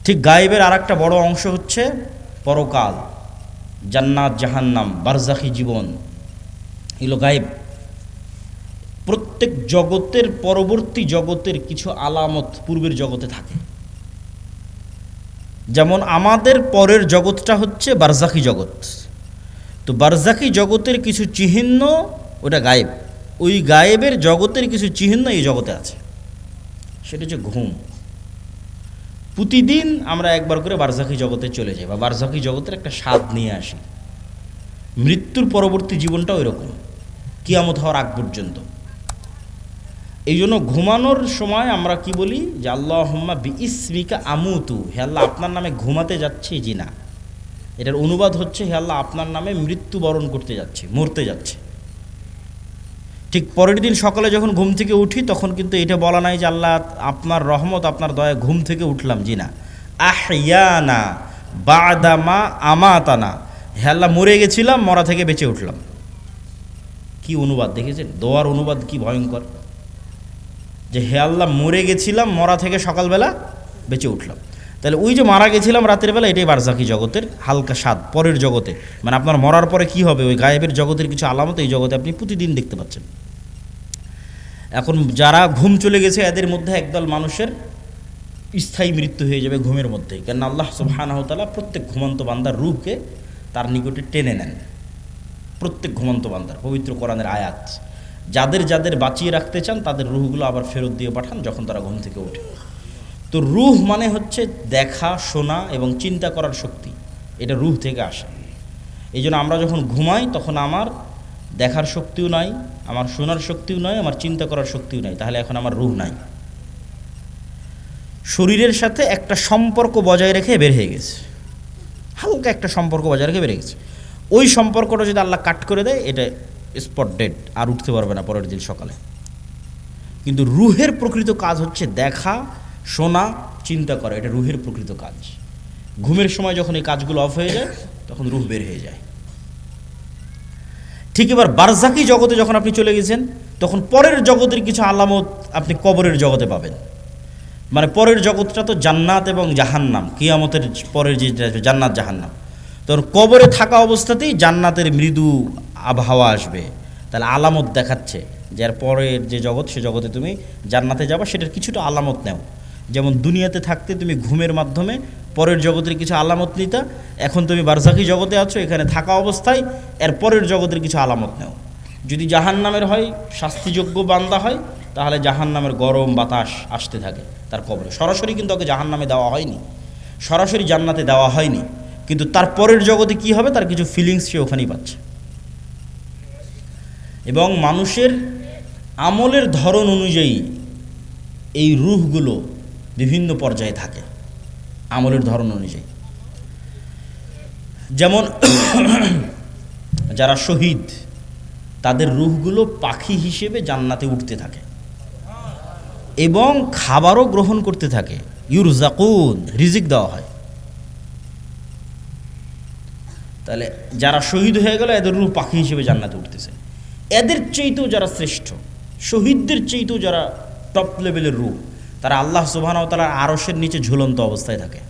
ঠিক গায়েবের আর একটা বড় অংশ হচ্ছে পরকাল, জান্নাত জাহান্নাম, বারজাখি জীবন, এগুলো গায়েব। প্রত্যেক জগতের পরবর্তী জগতের কিছু আলামত পূর্বের জগতে থাকে। যেমন আমাদের পরের জগৎটা হচ্ছে বারজাখি জগৎ, তো বারজাখি জগতের কিছু চিহ্ন ওটা গায়েব। ওই গায়েবের জগতের কিছু চিহ্ন এই জগতে আছে, সেটা হচ্ছে ঘুম। প্রতিদিন আমরা একবার করে বারজাখি জগতে চলে যাই বা বারজাখি জগতের একটা স্বাদ নিয়ে আসি। মৃত্যুর পরবর্তী জীবনটাও এরকম, কিয়ামত হওয়ার আগ পর্যন্ত। এই জন্য ঘুমানোর সময় আমরা কি বলি যে আল্লাহুম্মা বিইসমিকা আমুতু, হে আল্লাহ আপনার নামে ঘুমাতে যাচ্ছি। জি না, এটার অনুবাদ হচ্ছে হে আল্লাহ আপনার নামে মৃত্যুবরণ করতে যাচ্ছি, মরতে যাচ্ছে। ঠিক পরের দিন সকালে যখন ঘুম থেকে উঠি তখন কিন্তু এটা বলা নাই যে আল্লাহ আপনার রহমত আপনার দয়া ঘুম থেকে উঠলাম। জি না, আহইয়ানা বাদামা আমাতানা, হে আল্লাহ মরে গেছিলাম, মরা থেকে বেঁচে উঠলাম। কি অনুবাদ দেখেছেন? দোয়ার অনুবাদ কি ভয়ঙ্কর, যে হে আল্লাহ মরে গেছিলাম, মরা থেকে সকালবেলা বেঁচে উঠলাম। তাহলে ওই যে মারা গেছিলাম রাতের বেলা, এটাই বারজাখি জগতের হালকা স্বাদ পরের জগতে। মানে আপনার মরার পরে কি হবে, ওই গায়েবের জগতের কিছু আলামত এই জগতে আপনি প্রতিদিন দেখতে পাচ্ছেন। এখন যারা ঘুম চলে গেছে এদের মধ্যে একদল মানুষের স্থায়ী মৃত্যু হয়ে যাবে ঘুমের মধ্যেই, কেন আল্লাহ সুবহানাহু ওয়া তাআলা প্রত্যেক ঘুমন্ত বান্দার রূহকে তার নিকটে টেনে নেন। প্রত্যেক ঘুমন্ত বান্দার পবিত্র কোরআনের আয়াত, যাদের যাদের বাঁচিয়ে রাখতে চান তাদের রুহগুলো আবার ফেরত দিয়ে পাঠান যখন তারা ঘুম থেকে ওঠে। তো রুহ মানে হচ্ছে দেখা, শোনা এবং চিন্তা করার শক্তি, এটা রুহ থেকে আসে। এই জন্য আমরা যখন ঘুমাই তখন আমার দেখার শক্তিও নাই, আমার শোনার শক্তিও নাই, আমার চিন্তা করার শক্তিও নাই, তাহলে এখন আমার রুহ নাই। শরীরের সাথে একটা সম্পর্ক বজায় রেখে বের হয়ে গেছে, হালকা একটা সম্পর্ক বজায় রেখে বের গেছে। ওই সম্পর্কটা যদি আল্লাহ কাট করে দেয়, এটা স্পট ডেড, আর উঠতে পারবে না পরের দিন সকালে। কিন্তু রুহের প্রকৃত কাজ হচ্ছে দেখা, শোনা, চিন্তা করা, এটা রুহের প্রকৃত কাজ। ঘুমের সময় যখন এই কাজগুলো অফ হয়ে যায় তখন রুহ বের হয়ে যায়। ঠিক এবার বারজাকি জগতে যখন আপনি চলে গেছেন তখন পরের জগতের কিছু আলামত আপনি কবরের জগতে পাবেন। মানে পরের জগৎটা তো জান্নাত এবং জাহান্নাম, কিয়ামতের পরের যে জান্নাত জাহান্নাম, তখন কবরে থাকা অবস্থাতেই জান্নাতের মৃদু আবহাওয়া আসবে। তাহলে আলামত দেখাচ্ছে যে এর পরের যে জগৎ, সে জগতে তুমি জান্নাতে যাবা, সেটার কিছুটা আলামত নেও। যেমন দুনিয়াতে থাকতে তুমি ঘুমের মাধ্যমে পরের জগতের কিছু আলামত নিতা, এখন তুমি বারজাখি জগতে আছো, এখানে থাকা অবস্থায় এর পরের জগতের কিছু আলামত নেও। যদি জাহান্নামের হয়, শাস্তিযোগ্য বান্দা হয়, তাহলে জাহান্নামের গরম বাতাস আসতে থাকে তার কবরে। সরাসরি কিন্তু ওকে জাহান্নামে দেওয়া হয়নি, সরাসরি জান্নাতে দেওয়া হয়নি, কিন্তু তার পরের জগতে কি হবে তার কিছু ফিলিংস সে ওখানেই পাচ্ছে। এবং মানুষের আমলের ধরন অনুযায়ী এই রূহগুলো বিভিন্ন পর্যায়ে থাকে, আমলের ধরন অনুযায়ী। যেমন যারা শহীদ, তাদের রূহগুলো পাখি হিসেবে জান্নাতে উঠতে থাকে এবং খাবারও গ্রহণ করতে থাকে। ইউরজাকুন, রিজিক দেওয়া হয়। তাহলে যারা শহীদ হয়ে গেল এদের রূহ পাখি হিসেবে জান্নাতে উঠতেছে। এদের চেয়েতেও যারা শ্রেষ্ঠ, শহীদদের চেয়েতেও যারা টপ লেভেলের রূহ, তারা আল্লাহ সুবহানাহু ওয়া তাআলার আরশের নিচে ঝুলন্ত অবস্থায় থাকে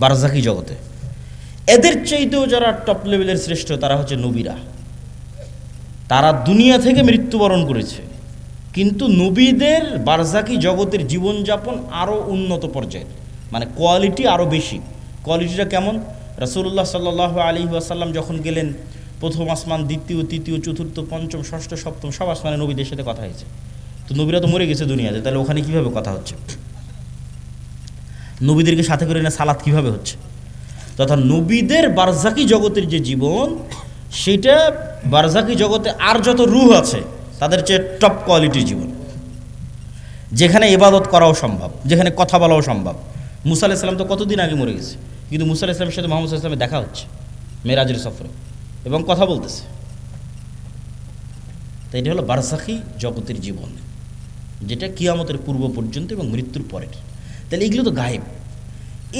বারজাখি জগতে। এদের চাইতেও যারা টপ লেভেলের শ্রেষ্ঠ, তারা হচ্ছে নবীরা। তারা দুনিয়া থেকে মৃত্যুবরণ করেছে, কিন্তু নবীদের বারজাখি জগতের জীবনযাপন আরও উন্নত পর্যায়ের, মানে কোয়ালিটি আরও বেশি। কোয়ালিটিটা কেমন? রাসূলুল্লাহ সাল্লাল্লাহু আলাইহি ওয়াসাল্লাম যখন গেলেন প্রথম আসমান, দ্বিতীয়, তৃতীয়, চতুর্থ, পঞ্চম, ষষ্ঠ, সপ্তম, সব আসমানে নবীদের সাথে কথা হয়েছে। তো নবীরা তো মরে গেছে দুনিয়াতে, তাহলে ওখানে কীভাবে কথা হচ্ছে? নবীদেরকে সাথে করে না সালাত কীভাবে হচ্ছে? তথা নবীদের বারজাখি জগতের যে জীবন, সেটা বারজাখি জগতে আর যত রূহ আছে তাদের চেয়ে টপ কোয়ালিটির জীবন, যেখানে ইবাদত করাও সম্ভব, যেখানে কথা বলাও সম্ভব। মুসা আলাইহিস সালাম তো কতদিন আগে মরে গেছে, কিন্তু মুসা আলাইহিস সালামের সাথে মুহাম্মদ সাল্লাল্লাহু আলাইহি ওয়াসাল্লামের দেখা হচ্ছে মেরাজের সফরে এবং কথা বলতেছে। তাই এটা হলো বারজাখি জগতের জীবন, যেটা কিয়ামতের পূর্ব পর্যন্ত এবং মৃত্যুর পরের। তাহলে এগুলো তো গায়েব।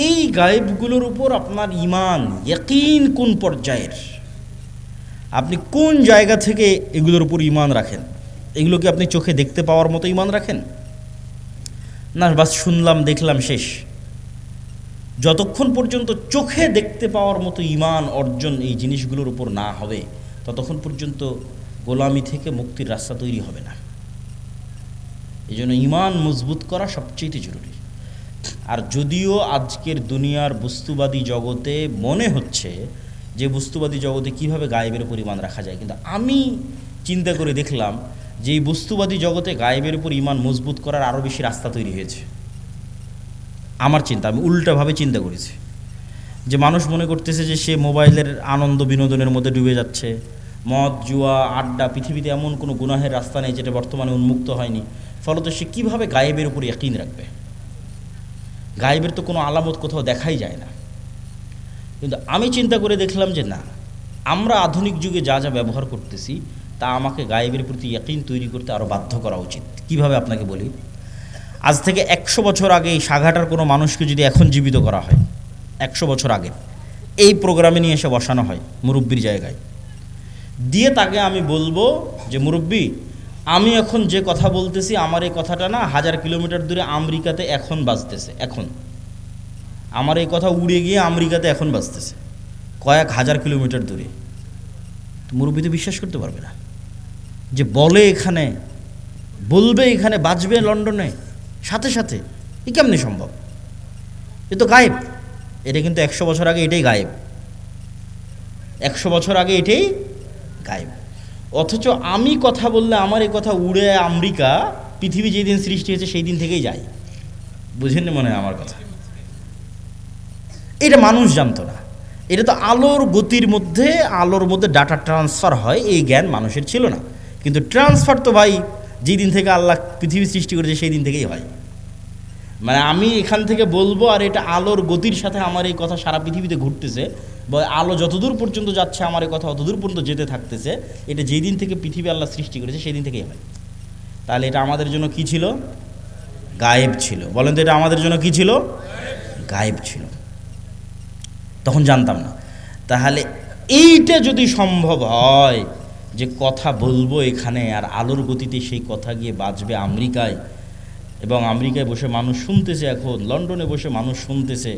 এই গায়েবগুলোর উপর আপনার ঈমান, ইয়াকিন কোন পর্যায়ের, আপনি কোন জায়গা থেকে এগুলোর উপর ঈমান রাখেন? এগুলো কি আপনি চোখে দেখতে পাওয়ার মতো ঈমান রাখেন, না বাস শুনলাম দেখলাম শেষ? যতক্ষণ পর্যন্ত চোখে দেখতে পাওয়ার মতো ঈমান অর্জন এই জিনিসগুলোর উপর না হবে ততক্ষণ পর্যন্ত গোলামি থেকে মুক্তির রাস্তা তৈরি হবে না। এই জন্য ঈমান মজবুত করা সবচেয়ে জরুরি। আর যদিও আজকের দুনিয়ার বস্তুবাদী জগতে মনে হচ্ছে যে বস্তুবাদী জগতে কিভাবে গায়েবের উপর ঈমান রাখা যায়, কিন্তু আমি চিন্তা করে দেখলাম যে এই বস্তুবাদী জগতে গায়েবের উপর ঈমান মজবুত করার আরও বেশি রাস্তা তৈরি হয়েছে। আমার চিন্তা, আমি উল্টাভাবে চিন্তা করেছি যে মানুষ মনে করতেছে যে সে মোবাইলের আনন্দ বিনোদনের মধ্যে ডুবে যাচ্ছে, মদ জুয়া আড্ডা, পৃথিবীতে এমন কোনো গুনাহের রাস্তা নেই যেটা বর্তমানে উন্মুক্ত হয়নি, ফলত সে কীভাবে গায়েবের উপর ইয়াকিন রাখবে? গায়েবের তো কোনো আলামত কোথাও দেখাই যায় না। কিন্তু আমি চিন্তা করে দেখলাম যে না, আমরা আধুনিক যুগে যা যা ব্যবহার করতেছি তা আমাকে গায়েবের প্রতি ইয়াকিন তৈরি করতে আরও বাধ্য করা উচিত। কিভাবে আপনাকে বলি, আজ থেকে 100 বছর আগে এই সাঘাটার কোনো মানুষকে যদি এখন জীবিত করা হয়, 100 বছর আগে এই প্রোগ্রামে নিয়ে এসে বসানো হয় মুরব্বির জায়গায়, দিয়ে তাকে আমি বলবো যে মুরব্বি, আমি এখন যে কথা বলতেছি আমার এই কথাটা না 1000 কিলোমিটার দূরে আমেরিকাতে এখন বাজতেছে, এখন আমার এই কথা উড়ে গিয়ে আমেরিকাতে এখন বাজতেছে, কয়েক হাজার কিলোমিটার দূরে। মুরব্বি তো বিশ্বাস করতে পারবে না যে বলে এখানে বলবে এখানে বাজবে লন্ডনে সাথে সাথে, এ কেমনি সম্ভব? এ তো গায়েব। এটা কিন্তু 100 বছর আগে এটাই গায়েব, 100 বছর আগে এটাই গায়েব। অথচ আমি কথা বললে আমার এই কথা উড়ে আমেরিকা, পৃথিবী যেই দিন সৃষ্টি হয়েছে সেই দিন থেকেই যায়। বুঝেন মনে হয় আমার কথা? এটা মানুষ জানতো না। এটা তো আলোর গতির মধ্যে, আলোর মধ্যে ডাটা ট্রান্সফার হয়, এই জ্ঞান মানুষের ছিল না। কিন্তু ট্রান্সফার তো ভাই যেই দিন থেকে আল্লাহ পৃথিবী সৃষ্টি করেছে সেই দিন থেকেই হয়। মানে আমি এখান থেকে বলবো আর এটা আলোর গতির সাথে আমার এই কথা সারা পৃথিবীতে ঘুরতেছে, বা আলো যতদূর পর্যন্ত যাচ্ছে আমার এই কথা অতদূর পর্যন্ত যেতে থাকতেছে। এটা যেই দিন থেকে পৃথিবী আল্লাহ সৃষ্টি করেছে সেই দিন থেকেই হয়। তাহলে এটা আমাদের জন্য কি ছিল? গায়েব ছিল। বলেন তো এটা আমাদের জন্য কি ছিল? গায়েব ছিল। তখন জানতাম না। তাহলে এইটা যদি সম্ভব হয় যে কথা বলবো এখানে আর আলোর গতিতে সেই কথা গিয়ে বাজবে আমেরিকায়, এবং আমেরিকায় বসে মানুষ শুনতেছে, এখন লন্ডনে বসে মানুষ শুনতেছে,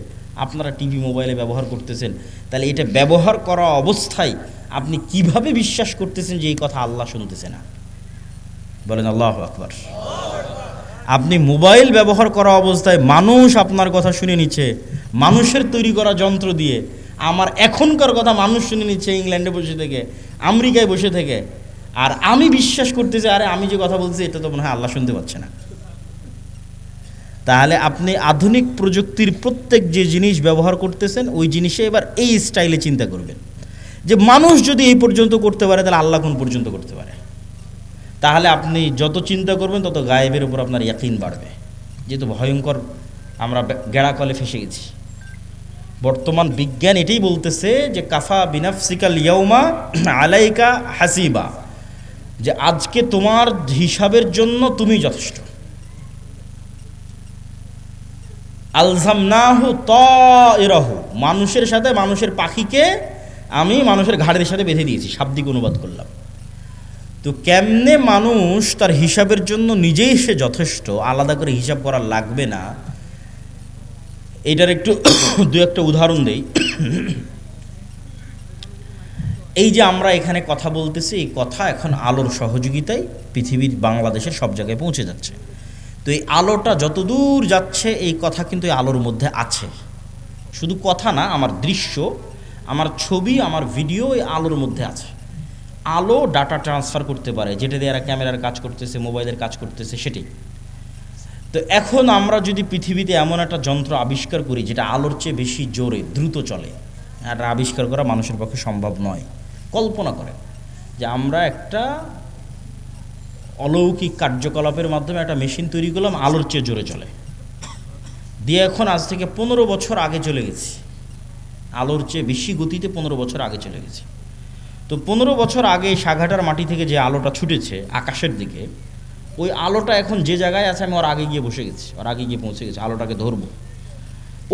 আপনারা টিভি মোবাইলে ব্যবহার করতেছেন, তাহলে এটা ব্যবহার করা অবস্থায় আপনি কিভাবে বিশ্বাস করতেছেন যে এই কথা আল্লাহ শুনতেছে না? বলেন আল্লাহু আকবার। আপনি মোবাইল ব্যবহার করা অবস্থায় মানুষ আপনার কথা শুনে নিচ্ছে মানুষের তৈরি করা যন্ত্র দিয়ে, আমার এখনকার কথা মানুষ শুনে নিচ্ছে ইংল্যান্ডে বসে থেকে, আমেরিকায় বসে থেকে, আর আমি বিশ্বাস করতেছি আরে আমি যে কথা বলছি এটা তো মনে হয় আল্লাহ শুনতে পাচ্ছে না। তাহলে আপনি আধুনিক প্রযুক্তির প্রত্যেক যে জিনিস ব্যবহার করতেছেন ওই জিনিসে এবার এই স্টাইলে চিন্তা করবেন যে মানুষ যদি এই পর্যন্ত করতে পারে তাহলে আল্লাহ কোন পর্যন্ত করতে পারে। তাহলে আপনি যত চিন্তা করবেন তত গায়েবের উপর আপনার ইয়াকিন বাড়বে। যেহেতু ভয়ঙ্কর আমরা গেড়াকলে ফেসে গেছি। বর্তমান বিজ্ঞান এটাই বলতেছে যে কাফা বিনাফসিকাল ইয়াউমা আলাইকা হাসিবা, যে আজকে তোমার হিসাবের জন্য তুমি যথেষ্ট। আলজামনাহু তায়রাহু, মানুষের সাথে মানুষের পাখিকে আমি মানুষের ঘাড়ের সাথে বেঁধে দিয়েছি, শাব্দিক অনুবাদ করলাম। তো কেমনে মানুষ তার হিসাবের জন্য নিজেই সে যথেষ্ট, আলাদা করে হিসাব করা লাগবে না, এটার একটু দু একটা উদাহরণ দেই। এই যে আমরা এখানে কথা বলতেছি, এই কথা এখন আলোর সহযোগিতায় পৃথিবীর বাংলাদেশের সব জায়গায় পৌঁছে যাচ্ছে। তো এই আলোটা যতদূর যাচ্ছে এই কথা কিন্তু এই আলোর মধ্যে আছে। শুধু কথা না, আমার দৃশ্য, আমার ছবি, আমার ভিডিও এই আলোর মধ্যে আছে। আলো ডাটা ট্রান্সফার করতে পারে, যেটা দিয়ে এরা ক্যামেরার কাজ করতেছে, মোবাইলের কাজ করতেছে, সেটাই। তো এখন আমরা যদি পৃথিবীতে এমন একটা যন্ত্র আবিষ্কার করি যেটা আলোর চেয়ে বেশি জোরে দ্রুত চলে, এটা আবিষ্কার করা মানুষের পক্ষে সম্ভব নয়। কল্পনা করেন যে আমরা একটা অলৌকিক কার্যকলাপের মাধ্যমে একটা মেশিন তৈরি করলাম আলোর চেয়ে জোরে চলে, দিয়ে এখন আজ থেকে 15 বছর আগে চলে গেছি, আলোর চেয়ে বেশি গতিতে 15 বছর আগে চলে গেছি। তো 15 বছর আগে সাঘাটার মাটি থেকে যে আলোটা ছুটেছে আকাশের দিকে, ওই আলোটা এখন যে জায়গায় আছে আমি ওর আগে গিয়ে বসে গেছি, ওর আগে গিয়ে পৌঁছে গেছি, আলোটাকে ধরবো।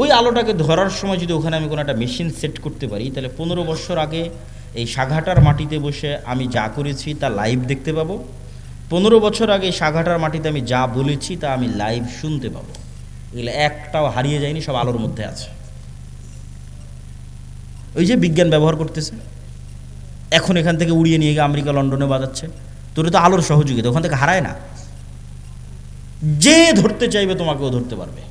ওই আলোটাকে ধরার সময় যদি ওখানে আমি কোনো একটা মেশিন সেট করতে পারি, তাহলে 15 বছর আগে এই সাঘাটার মাটিতে বসে আমি যা করেছি তা লাইভ দেখতে পাবো। 15 বছর আগে সাঘাটার মাটিতে আমি যা বলেছি তা আমি লাইভ শুনতে পাবো। এগুলো একটাও হারিয়ে যায়নি, সব আলোর মধ্যে আছে। ওই যে বিজ্ঞান ব্যবহার করতেছে, এখন এখান থেকে উড়িয়ে নিয়ে গিয়ে আমেরিকা লন্ডনে বাজাচ্ছে, তোরে তো আলোর সহযোগিতা, ওখান থেকে হারায় না। যে ধরতে চাইবে তোমাকেও ধরতে পারবে।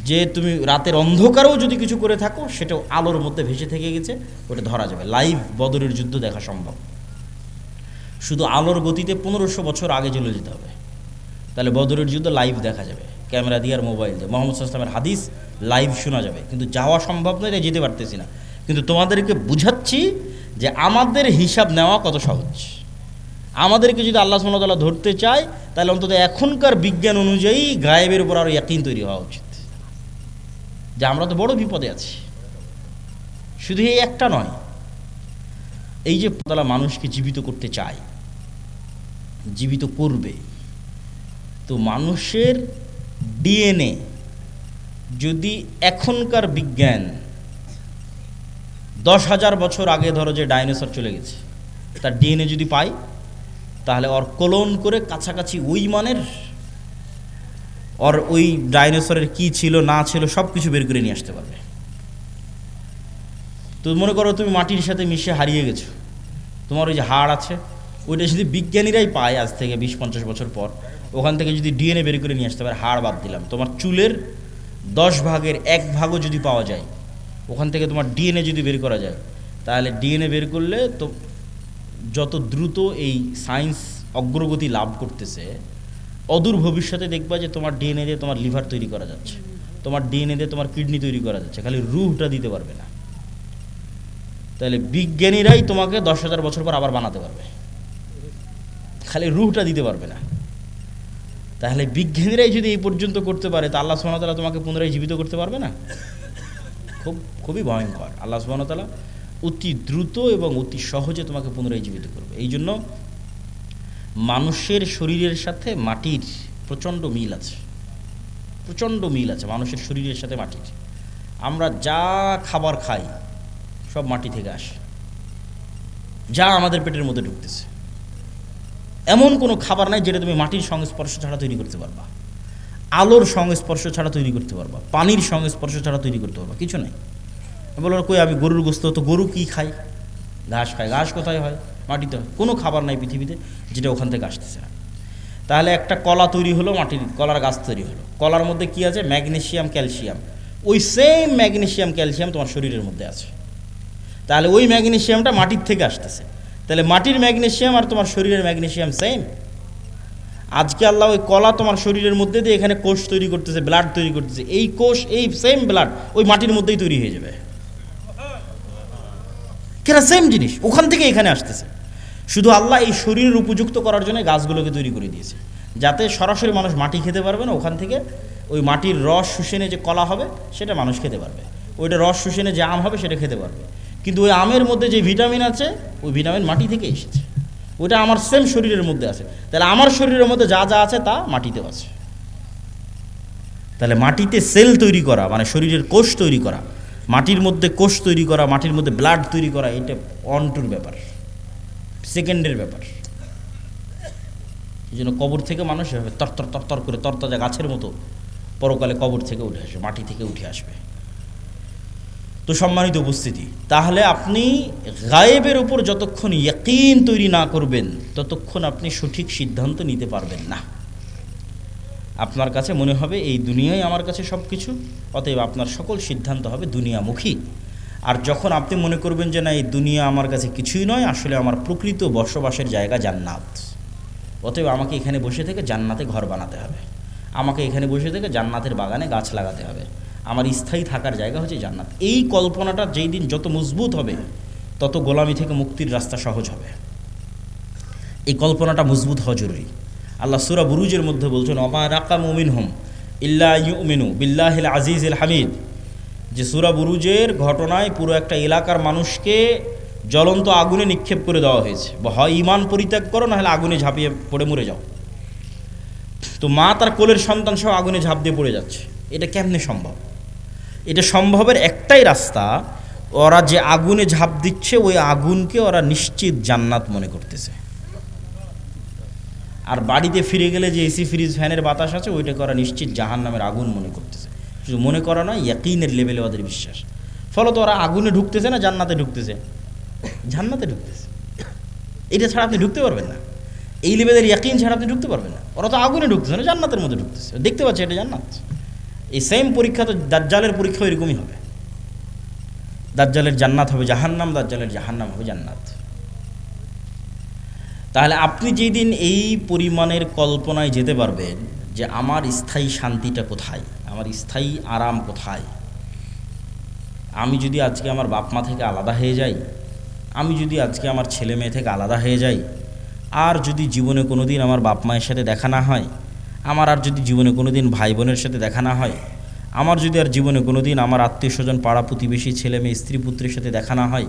যে তুমি রাতের অন্ধকারেও যদি কিছু করে থাকো সেটাও আলোর মধ্যে ভেসে থেকে গেছে, ওটা ধরা যাবে। লাইভ বদরের যুদ্ধ দেখা সম্ভব। শুধু আলোর গতিতে 1500 বছর আগে চলে যেতে হবে, তাহলে বদরের যুদ্ধ লাইভ দেখা যাবে, ক্যামেরা দিয়ে আর মোবাইল দিয়ে। মুহাম্মদ সাল্লাল্লাহু আলাইহি ওয়াসাল্লামের হাদিস লাইভ শোনা যাবে, কিন্তু যাওয়া সম্ভব নয়, তাই যেতে পারতেছি না। কিন্তু তোমাদেরকে বুঝাচ্ছি যে আমাদের হিসাব নেওয়া কত সহজ। আমাদেরকে যদি আল্লাহ সুবহানাহু ওয়া তাআলা ধরতে চায়, তাহলে অন্তত এখনকার বিজ্ঞান অনুযায়ী গায়েবের উপর আরও ইয়াকিন তৈরি হওয়া উচিত যে আমরা তো বড় বিপদে আছি। শুধু এই একটা নয়, এই যে তাআলা মানুষকে জীবিত করতে চায়, জীবিত করবে, তো মানুষের ডিএনএ যদি এখনকার বিজ্ঞান 10,000 বছর আগে ধরো যে ডাইনোসর চলে গেছে, তার ডিএনএ যদি পাই, তাহলে ওর ক্লোন করে কাছাকাছি ওই মানের, ওর ওই ডাইনোসরের কি ছিল না ছিল সব কিছু বের করে নিয়ে আসতে পারবে। তো মনে করো তুমি মাটির সাথে মিশে হারিয়ে গেছো, তোমার ওই যে হাড় আছে, ওইটা যদি বিজ্ঞানীরাই পায় আজ থেকে 20-50 বছর পর, ওখান থেকে যদি ডিএনএ বের করে নিয়ে আসতে পারে, হাড় বাদ দিলাম, তোমার চুলের 10 ভাগের 1 ভাগও যদি পাওয়া যায়, ওখান থেকে তোমার ডিএনএ যদি বের করা যায়, তাহলে ডিএনএ বের করলে তো যত দ্রুত এই সায়েন্স অগ্রগতি লাভ করতেছে, অদূর ভবিষ্যতে দেখবা যে তোমার ডিএনএ দিয়ে তোমার লিভার তৈরি করা যাচ্ছে, তোমার ডিএনএ দিয়ে তোমার কিডনি তৈরি করা যাচ্ছে, খালি রুহটা দিতে পারবে না। তাহলে বিজ্ঞানীরাই তোমাকে 10,000 বছর পর আবার বানাতে পারবে, খালি রুহটা দিতে পারবে না। তাহলে বিজ্ঞানীরাই যদি এই পর্যন্ত করতে পারে, তা আল্লাহ সুবহানাহু ওয়া তাআলা তোমাকে পুনরায় জীবিত করতে পারবে না? খুবই ভয়ঙ্কর। আল্লাহ সুবহানাহু ওয়া তাআলা অতি দ্রুত এবং অতি সহজে তোমাকে পুনরায় জীবিত করবে। এই জন্য মানুষের শরীরের সাথে মাটির প্রচণ্ড মিল আছে, প্রচণ্ড মিল আছে মানুষের শরীরের সাথে মাটির। আমরা যা খাবার খাই সব মাটি থেকে আসে, যা আমাদের পেটের মধ্যে ঢুকতেছে, এমন কোনো খাবার নাই যেটা তুমি মাটির সংস্পর্শ ছাড়া তৈরি করতে পারবা, আলোর সংস্পর্শ ছাড়া তৈরি করতে পারবা, পানির সংস্পর্শ ছাড়া তৈরি করতে পারবা, কিছু নাই। বলো কই আমি গরুর গোস্ত, তো গরু কি খায়? ঘাস খায়। ঘাস কোথায় হয়? মাটিতে হয়। কোনো খাবার নাই পৃথিবীতে যেটা ওখান থেকে আসতেছে না। তাহলে একটা কলা তৈরি হলো, মাটির কলার গাছ তৈরি হলো, কলার মধ্যে কি আছে? Magnesium, calcium. ওই সেম ম্যাগনেসিয়াম ক্যালসিয়াম তোমার শরীরের মধ্যে আছে। তাহলে ওই ম্যাগনেসিয়ামটা মাটির থেকে আসতেছে, তাহলে মাটির ম্যাগনেসিয়াম আর তোমার শরীরের ম্যাগনেসিয়াম সেম। আজকে আল্লাহ ওই কলা তোমার শরীরের মধ্যে দিয়ে এখানে কোষ তৈরি করতেছে, ব্লাড তৈরি করতেছে, এই কোষ এই সেম ব্লাড ওই মাটির মধ্যেই তৈরি হয়ে যাবে। কেনা সেম জিনিস ওখান থেকে এখানে আসতেছে। শুধু আল্লাহ এই শরীরের উপযুক্ত করার জন্য গাছগুলোকে তৈরি করে দিয়েছে, যাতে সরাসরি মানুষ মাটি খেতে পারবে না, ওখান থেকে ওই মাটির রস শুষেনে যে কলা হবে সেটা মানুষ খেতে পারবে, ওইটা রস শুষেনে যে আম হবে সেটা খেতে পারবে। কিন্তু ওই আমের মধ্যে যে ভিটামিন আছে ওই ভিটামিন মাটি থেকে এসেছে, ওইটা আমার সেম শরীরের মধ্যে আছে। তাহলে আমার শরীরের মধ্যে যা যা আছে তা মাটিতেও আছে। তাহলে মাটিতে সেল তৈরি করা মানে শরীরের কোষ তৈরি করা, মাটির মধ্যে কোষ তৈরি করা, মাটির মধ্যে ব্লাড তৈরি করা, এটা অনটুর ব্যাপার, সেকেন্ডের ব্যাপার। এই জন্য কবর থেকে মানুষ এভাবে তরতর তরতর করে তরতাজা গাছের মতো পরকালে কবর থেকে উঠে আসবে, মাটি থেকে উঠে আসবে। তো সম্মানিত উপস্থিতি, তাহলে আপনি গায়েবের উপর যতক্ষণ ইয়াকিন তৈরি না করবেন ততক্ষণ আপনি সঠিক সিদ্ধান্ত নিতে পারবেন না। আপনার কাছে মনে হবে এই দুনিয়ায় আমার কাছে সব কিছু, অতএব আপনার সকল সিদ্ধান্ত হবে দুনিয়ামুখী। আর যখন আপনি মনে করবেন যে না এই দুনিয়া আমার কাছে কিছুই নয়, আসলে আমার প্রকৃত বসবাসের জায়গা জান্নাত, অতএব আমাকে এখানে বসে থেকে জান্নাতে ঘর বানাতে হবে, আমাকে এখানে বসে থেকে জান্নাতের বাগানে গাছ লাগাতে হবে, আমার স্থায়ী থাকার জায়গা হচ্ছে জান্নাত। এই কল্পনাটা যেই দিন যত মজবুত হবে তত গোলামি থেকে মুক্তির রাস্তা সহজ হবে। এই কল্পনাটা মজবুত হওয়া জরুরি। আল্লাহ সূরা বুরুজের মধ্যে বলছেন ওমা নাকামু মিনহুম ইল্লা ইউমিনু বিল্লাহিল আজিজিল হামিদ, যে সূরা বুরুজের ঘটনায় পুরো একটা এলাকার মানুষকে জ্বলন্ত আগুনে নিক্ষেপ করে দেওয়া হয়েছে, হয় ঈমান পরিত্যাগ করো না হলে আগুনে ঝাঁপিয়ে পড়ে মরে যাও। তো মা তার কোলের সন্তান সহ আগুনে ঝাঁপ দিয়ে পড়ে যাচ্ছে। এটা কেমনে সম্ভব? এটা সম্ভবের একটাই রাস্তা, ওরা যে আগুনে ঝাঁপ দিচ্ছে ওই আগুনকে ওরা নিশ্চিত জান্নাত মনে করতেছে, আর বাড়িতে ফিরে গেলে যে এসি ফ্রিজ ফ্যানের বাতাস আছে ওইটাকে ওরা নিশ্চিত জাহান্নামের আগুন মনে করতেছে। শুধু মনে করা নয়, ইয়াকিনের লেভেলে ওদের বিশ্বাস। ফলত ওরা আগুনে ঢুকতেছে না জান্নাতে ঢুকতেছে? জান্নাতে ঢুকতেছে। এটা ছাড়া আপনি ঢুকতে পারবেন না, এই লেভেলের ইয়াকিন ছাড়া আপনি ঢুকতে পারবেন না। ওরা তো আগুনে ঢুকতেছে না, জান্নাতের মধ্যে ঢুকতেছে, দেখতে পাচ্ছে এটা জান্নাত। এই সেম পরীক্ষা তো দাজ্জালের পরীক্ষা এরকমই হবে। দাজ্জালের জান্নাত হবে জাহান্নাম, দাজ্জালের জাহান্নাম হবে জান্নাত। তাহলে আপনি যেদিন এই পরিমাণের কল্পনায় যেতে পারবেন যে আমার স্থায়ী শান্তিটা কোথায়, আমার স্থায়ী আরাম কোথায়, আমি যদি আজকে আমার বাপ মা থেকে আলাদা হয়ে যাই, আমি যদি আজকে আমার ছেলে মেয়ে থেকে আলাদা হয়ে যাই, আর যদি জীবনে কোনো দিন আমার বাপ মায়ের সাথে দেখা না হয়, আমার আর যদি জীবনে কোনো দিন ভাই বোনের সাথে দেখা না হয়, আমার যদি আর জীবনে কোনো দিন আমার আত্মীয় স্বজন পাড়া প্রতিবেশী ছেলে মেয়ে স্ত্রী পুত্রের সাথে দেখা না হয়,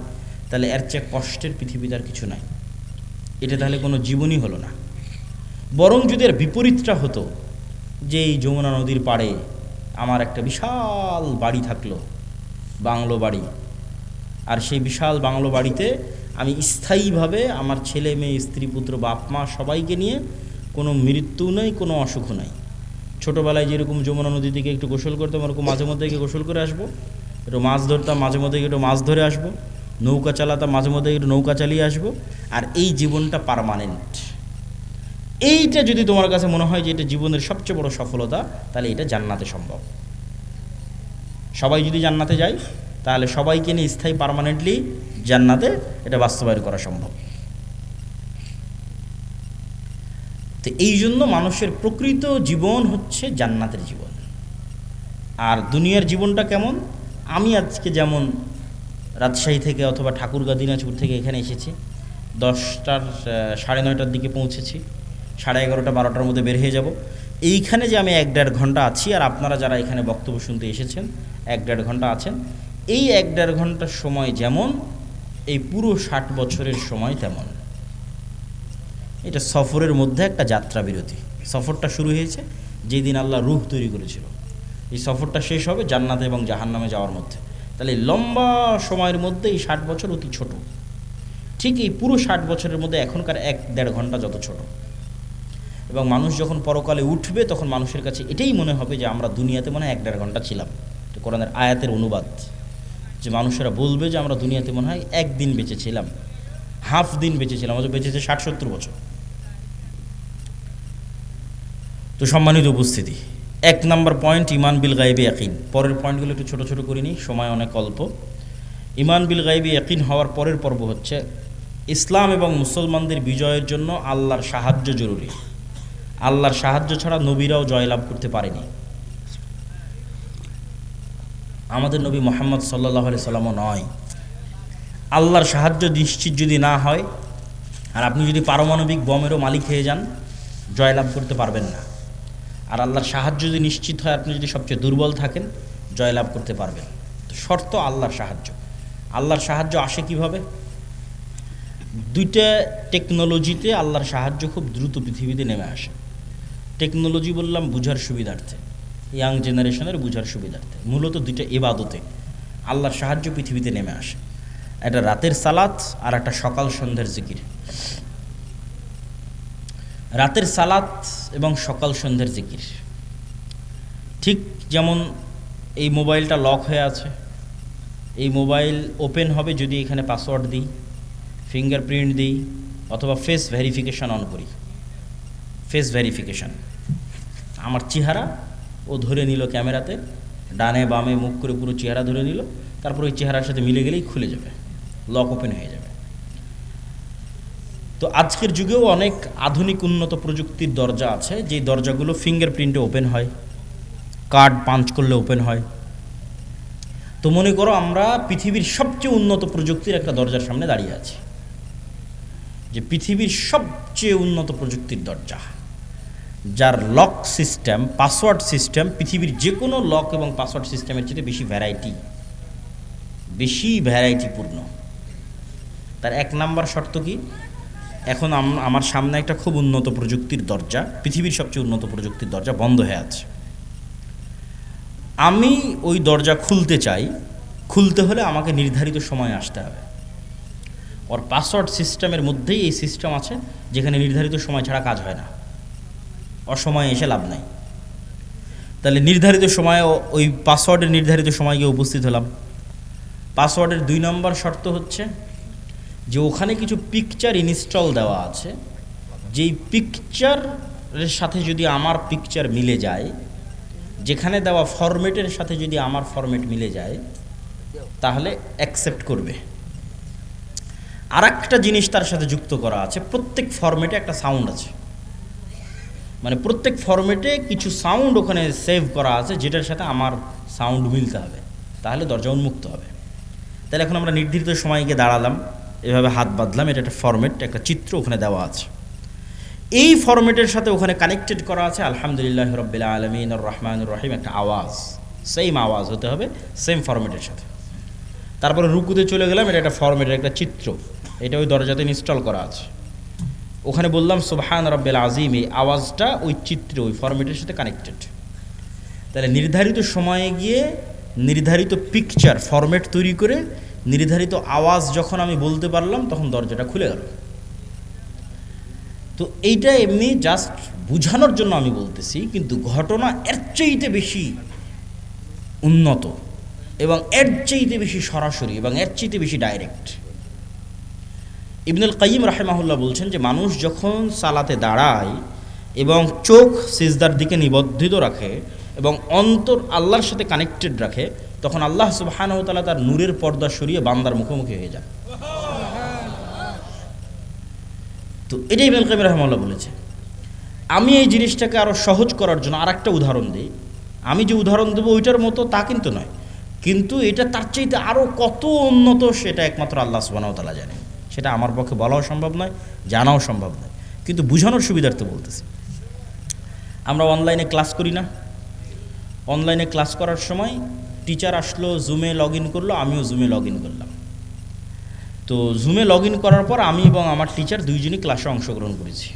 তাহলে এর চেয়ে কষ্টের পৃথিবীতে আর কিছু নাই। এটা তাহলে কোনো জীবনই হলো না। বরং যদি এর বিপরীতটা হতো, যে এই যমুনা নদীর পাড়ে আমার একটা বিশাল বাড়ি থাকলো, বাংলো বাড়ি, আর সেই বিশাল বাংলো বাড়িতে আমি স্থায়ীভাবে আমার ছেলে মেয়ে স্ত্রী পুত্র বাপ মা সবাইকে নিয়ে, কোনো মৃত্যু নেই, কোনো অসুখ নাই। ছোটোবেলায় যেরকম যমুনা নদী থেকে একটু গোসল করতাম, ওরকম মাঝে মধ্যে গিয়ে গোসল করে আসবো, একটু মাছ ধরতাম, মাঝে মধ্যে একটু মাছ ধরে আসবো, নৌকা চালাতাম, মাঝে মধ্যে একটু নৌকা চালিয়ে আসবো, আর এই জীবনটা পার্মানেন্ট। এইটা যদি তোমার কাছে মনে হয় যে এটা জীবনের সবচেয়ে বড় সফলতা, তাহলে এটা জান্নাতে সম্ভব। সবাই যদি জান্নাতে যায়, তাহলে সবাইকে নিয়ে স্থায়ী পার্মানেন্টলি জান্নাতে এটা বাস্তবায়ন করা সম্ভব। তো এই জন্য মানুষের প্রকৃত জীবন হচ্ছে জান্নাতের জীবন। আর দুনিয়ার জীবনটা কেমন? আমি আজকে যেমন রাজশাহী থেকে অথবা ঠাকুরগাঁ দিনাজপুর থেকে এখানে এসেছি, 10টার 9:30টার দিকে পৌঁছেছি, 11:30 12টার মধ্যে বের হয়ে যাব। এইখানে যে আমি 1-1.5 ঘন্টা আছি, আর আপনারা যারা এখানে বক্তব্য শুনতে এসেছেন 1-1.5 ঘন্টা আছেন, এই 1-1.5 ঘন্টার সময় যেমন, এই পুরো 60 বছরের সময় তেমন। এটা সফরের মধ্যে একটা যাত্রা বিরতি। সফরটা শুরু হয়েছে যেদিন আল্লাহ রূহ তৈরি করেছিল, এই সফরটা শেষ হবে জান্নাতে এবং জাহান্নামে যাওয়ার মধ্যে। তাহলে লম্বা সময়ের মধ্যে এই 60 বছর অতি ছোট। ঠিক এই পুরো 60 বছরের মধ্যে এখনকার 1-1.5 ঘন্টা যত ছোট। এবং মানুষ যখন পরকালে উঠবে, তখন মানুষের কাছে এটাই মনে হবে যে আমরা দুনিয়াতে মনে হয় 1-1.5 ঘন্টা ছিলাম। তো কোরআনের আয়াতের অনুবাদ, যে মানুষেরা বলবে যে আমরা দুনিয়াতে মনে হয় 1 দিন বেঁচেছিলাম, হাফ দিন বেঁচেছিলাম, অথচ বেঁচেছে 60-70 বছর। তো সম্মানিত উপস্থিতি, 1 নম্বর পয়েন্ট ঈমান বিল গায়বি ইয়াকিন। পরের পয়েন্টগুলো একটু ছোট ছোট করে নিই, সময় অনেক অল্প। ঈমান বিল গায়বি ইয়াকিন হওয়ার পরের পর্ব হচ্ছে ইসলাম এবং মুসলমানদের বিজয়ের জন্য আল্লাহর সাহায্য জরুরি। আল্লাহর সাহায্য ছাড়া নবীরাও জয়লাভ করতে পারেনি। আমাদের নবী মুহাম্মদ সাল্লাল্লাহু আলাইহি সাল্লামও নয়। আল্লাহর সাহায্য নিশ্চিত যদি না হয়, আর আপনি যদি পারমাণবিক বমেরও মালিক হয়ে যান, জয়লাভ করতে পারবেন না। আর আল্লাহর সাহায্য যদি নিশ্চিত হয়, আপনি যদি সবচেয়ে দুর্বল থাকেন, জয়লাভ করতে পারবেন। তো শর্ত আল্লাহর সাহায্য। আল্লাহর সাহায্য আসে কিভাবে? 2টা টেকনোলজিতে আল্লাহর সাহায্য খুব দ্রুত পৃথিবীতে নেমে আসে। টেকনোলজি বললাম বুঝার সুবিধার্থে, ইয়াং জেনারেশনের বুঝার সুবিধার্থে। মূলত 2টা ইবাদতে আল্লাহর সাহায্য পৃথিবীতে নেমে আসে। একটা রাতের সালাত আর একটা সকাল সন্ধ্যার জিকির। রাতের সালাত এবং সকাল সন্ধ্যার জিকির, ঠিক যেমন এই মোবাইলটা লক হয়ে আছে, এই মোবাইল ওপেন হবে যদি এখানে পাসওয়ার্ড দিই, ফিঙ্গারপ্রিন্ট দিই, অথবা ফেস ভেরিফিকেশান অন করি। ফেস ভেরিফিকেশান, আমার চেহারা ও ধরে নিল ক্যামেরাতে, ডানে বামে মুখ করে পুরো চেহারা ধরে নিল, তারপর ওই চেহারার সাথে মিলে গেলেই খুলে যাবে, লক ওপেন হয়ে যাবে। তো আজকের যুগেও অনেক আধুনিক উন্নত প্রযুক্তির দরজা আছে, যেই দরজাগুলো ফিঙ্গারপ্রিন্টে ওপেন হয়, কার্ড পাঞ্চ করলে ওপেন হয়। তো মনে করো আমরা পৃথিবীর সবচেয়ে উন্নত প্রযুক্তির একটা দরজার সামনে দাঁড়িয়ে আছি, যে পৃথিবীর সবচেয়ে উন্নত প্রযুক্তির দরজা, যার লক সিস্টেম, পাসওয়ার্ড সিস্টেম পৃথিবীর যে কোনো লক এবং পাসওয়ার্ড সিস্টেমের চেয়ে বেশি ভ্যারাইটিপূর্ণ। তার 1 নাম্বার শর্ত কি? এখন আমার সামনে একটা খুব উন্নত প্রযুক্তির দরজা, পৃথিবীর সবচেয়ে উন্নত প্রযুক্তির দরজা বন্ধ হয়ে আছে। আমি ওই দরজা খুলতে চাই, খুলতে হলে আমাকে নির্ধারিত সময়ে আসতে হবে। ওর পাসওয়ার্ড সিস্টেমের মধ্যেই এই সিস্টেম আছে, যেখানে নির্ধারিত সময় ছাড়া কাজ হয় না, অসময়ে এসে লাভ নাই। তাহলে নির্ধারিত সময়ে ওই পাসওয়ার্ডের নির্ধারিত সময় গিয়ে উপস্থিত হলাম, পাসওয়ার্ডের 2 নম্বর শর্ত হচ্ছে যে ওখানে কিছু পিকচার ইনস্টল দেওয়া আছে, যেই পিকচারের সাথে যদি আমার পিকচার মিলে যায়, যেখানে দেওয়া ফরম্যাটের সাথে যদি আমার ফরম্যাট মিলে যায়, তাহলে অ্যাকসেপ্ট করবে। আর একটা জিনিস তার সাথে যুক্ত করা আছে, প্রত্যেক ফরম্যাটে একটা সাউন্ড আছে, মানে প্রত্যেক ফরম্যাটে কিছু সাউন্ড ওখানে সেভ করা আছে যেটার সাথে আমার সাউন্ড মিলতে হবে, তাহলে দরজা উন্মুক্ত হবে। তাহলে এখন আমরা নির্ধারিত সময় গিয়ে দাঁড়ালাম, এভাবে হাত বাঁধলাম, এটা একটা ফরম্যাট, একটা চিত্র ওখানে দেওয়া আছে। এই ফরম্যাটের সাথে ওখানে কানেক্টেড করা আছে আলহামদুলিল্লাহ রাব্বিল আলামিন আর রহমানুর রহিম, একটা আওয়াজ, সেম আওয়াজ হতে হবে সেম ফরম্যাটের সাথে। তারপরে রুকুতে চলে গেলাম, এটা একটা ফরম্যাটের একটা চিত্র, এটা ওই দরজাতে ইনস্টল করা আছে। ওখানে বললাম সুবহান রাব্বিল আযীম, এই আওয়াজটা ওই চিত্র ওই ফরম্যাটের সাথে কানেক্টেড। তাহলে নির্ধারিত সময়ে গিয়ে নির্ধারিত পিকচার ফরম্যাট তৈরি করে নির্ধারিত আওয়াজ যখন আমি বলতে পারলাম, তখন দরজাটা খুলে গেল। তো এইটা এমনি জাস্ট বুঝানোর জন্য আমি বলতেছি, কিন্তু ঘটনা এর চাইতে বেশি উন্নত এবং এর চাইতে বেশি সরাসরি এবং এর চাইতে বেশি ডাইরেক্ট। ইবনুল কাইয়িম রাহিমাহুল্লাহ বলছেন যে মানুষ যখন সালাতে দাঁড়ায় এবং চোখ সিজদার দিকে নিবদ্ধিত রাখে এবং অন্তর আল্লাহর সাথে কানেক্টেড রাখে, তখন আল্লাহ সুবহানাহু ওয়া তাআলা তার নূরের পর্দা সরিয়ে বান্দার মুখোমুখি হয়ে যায়। তো এটাই ইবনুল কাইয়িম রাহিমাহুল্লাহ বলেছে। আমি এই জিনিসটাকে আরও সহজ করার জন্য আরেকটা উদাহরণ দিই। আমি যে উদাহরণ দেবো ওইটার মতো তা কিন্তু নয়, কিন্তু এটা তার চাইতে আরও কত উন্নত সেটা একমাত্র আল্লাহ সুবহানাহু ওয়া তাআলা জানেন। সেটা আমার পক্ষে বলাও সম্ভব নয়, জানাও সম্ভব নয়, কিন্তু বোঝানোর সুবিধার্থে বলতেছি। আমরা অনলাইনে ক্লাস করি না? অনলাইনে ক্লাস করার সময় টিচার আসলো, জুমে লগ ইন করলো, আমিও জুমে লগ ইন করলাম। তো জুমে লগ ইন করার পর আমি এবং আমার টিচার দুইজনই ক্লাসে অংশগ্রহণ করেছি।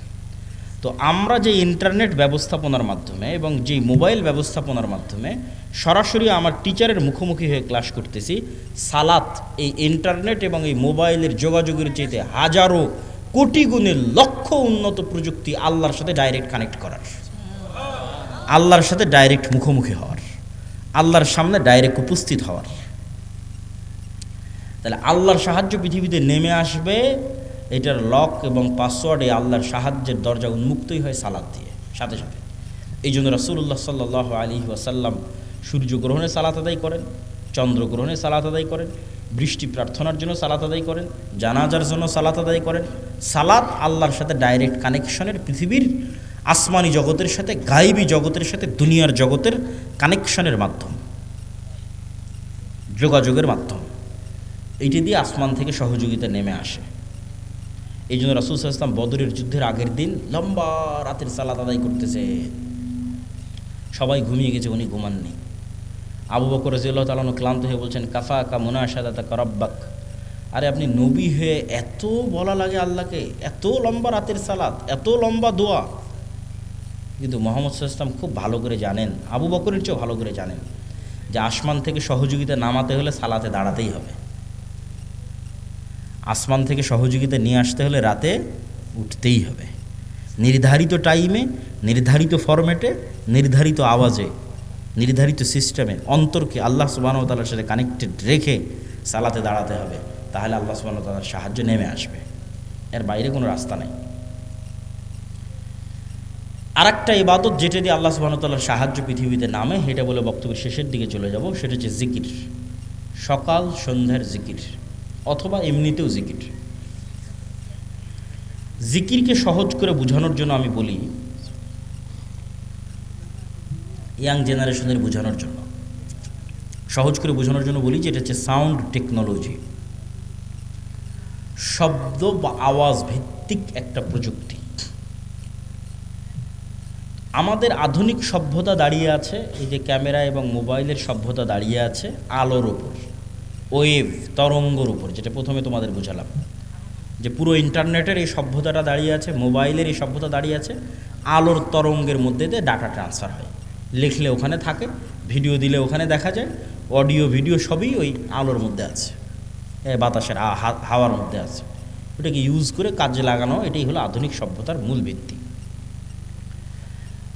তো আমরা যে ইন্টারনেট ব্যবস্থাপনার মাধ্যমে এবং যেই মোবাইল ব্যবস্থাপনার মাধ্যমে সরাসরি আমার টিচারের মুখোমুখি হয়ে ক্লাস করতেছি, সালাত এই ইন্টারনেট এবং এই মোবাইলের যোগাযোগের চাইতে হাজারো কোটি গুণে লক্ষ উন্নত প্রযুক্তি আল্লাহর সাথে ডাইরেক্ট কানেক্ট করার, আল্লাহর সাথে ডাইরেক্ট মুখোমুখি হওয়ার, আল্লাহর সামনে ডাইরেক্ট উপস্থিত হওয়ার। তাহলে আল্লাহর সাহায্য পৃথিবীতে নেমে আসবে, এটার লক এবং পাসওয়ার্ড এই আল্লাহর সাহায্যের দরজা উন্মুক্তই হয় সালাত দিয়ে সাথে সাথে। এই জন্য রাসূলুল্লাহ সাল্লাল্লাহু আলাইহি ওয়াসাল্লাম সূর্যগ্রহণে সালাত আদায় করেন, চন্দ্রগ্রহণে সালাত আদায় করেন, বৃষ্টি প্রার্থনার জন্য সালাত আদায় করেন, জানাজার জন্য সালাত আদায় করেন। সালাত আল্লাহর সাথে ডাইরেক্ট কানেকশনের, পৃথিবীর আসমানি জগতের সাথে, গায়েবী জগতের সাথে দুনিয়ার জগতের কানেকশনের মাধ্যম, যোগাযোগের মাধ্যম। এইটি দিয়ে আসমান থেকে সহযোগিতা নেমে আসে। এই জন্য রাসূল সাল্লাল্লাহু আলাইহি ওয়াসাল্লাম বদরের যুদ্ধের আগের দিন লম্বা রাতের সালাত আদায় করতেছে, সবাই ঘুমিয়ে গেছে, উনি ঘুমাননি। আবু বকর রাদিয়াল্লাহু তাআলা ক্লান্ত হয়ে বলছেন, কাফাকা মুনাশাদাতাকা রাব্বাক, আরে আপনি নবী হয়ে এত বলা লাগে আল্লাহকে, এত লম্বা রাতের সালাত, এত লম্বা দোয়া। কিন্তু মুহাম্মদ সাল্লাল্লাহু আলাইহি ওয়াসাল্লাম খুব ভালো করে জানেন, আবু বকরের চেয়েও ভালো করে জানেন যে আসমান থেকে সহযোগিতা নামাতে হলে সালাতে দাঁড়াতেই হবে, আসমান থেকে সহযোগিতা নিয়ে আসতে হলে রাতে উঠতেই হবে, নির্ধারিত টাইমে, নির্ধারিত ফরম্যাটে, নির্ধারিত আওয়াজে, নির্ধারিত সিস্টেমে অন্তরকে আল্লাহ সুবহানাহু ওয়া তাআলার সাথে কানেক্টেড রেখে সালাতে দাঁড়াতে হবে, তাহলে আল্লাহ সুবহানাহু ওয়া তাআলার সাহায্য নেমে আসবে। এর বাইরে কোনো রাস্তা নেই। আর একটা ইবাদত যেটা দিয়ে আল্লাহ সুবহানাহু ওয়া তাআলার সাহায্য পৃথিবীতে নামে, এটা বলে বক্তব্যের শেষের দিকে চলে যাব, সেটা হচ্ছে জিকির, সকাল সন্ধ্যার জিকির অথবা এমনিতেও জিকির। জিকিরকে সহজ করে বোঝানোর জন্য আমি বলি, ইয়াং জেনারেশনের বোঝানোর জন্য, সহজ করে বোঝানোর জন্য বলি যে এটা হচ্ছে সাউন্ড টেকনোলজি, শব্দ বা আওয়াজ ভিত্তিক একটা প্রযুক্তি। আমাদের আধুনিক সভ্যতা দাঁড়িয়ে আছে এই যে ক্যামেরা এবং মোবাইলের সভ্যতা দাঁড়িয়ে আছে আলোর ওপর, ওয়েভ তরঙ্গর উপর, যেটা প্রথমে তোমাদের বোঝালাম যে পুরো ইন্টারনেটের এই সভ্যতাটা দাঁড়িয়ে আছে, মোবাইলের এই সভ্যতা দাঁড়িয়ে আছে আলোর তরঙ্গের মধ্যে দিয়ে ডাটা ট্রান্সফার হয়, লিখলে ওখানে থাকে, ভিডিও দিলে ওখানে দেখা যায়, অডিও ভিডিও সবই ওই আলোর মধ্যে আছে, বাতাসের হাওয়ার মধ্যে আছে। ওটাকে ইউজ করে কাজে লাগানো, এটাই হলো আধুনিক সভ্যতার মূল ভিত্তি।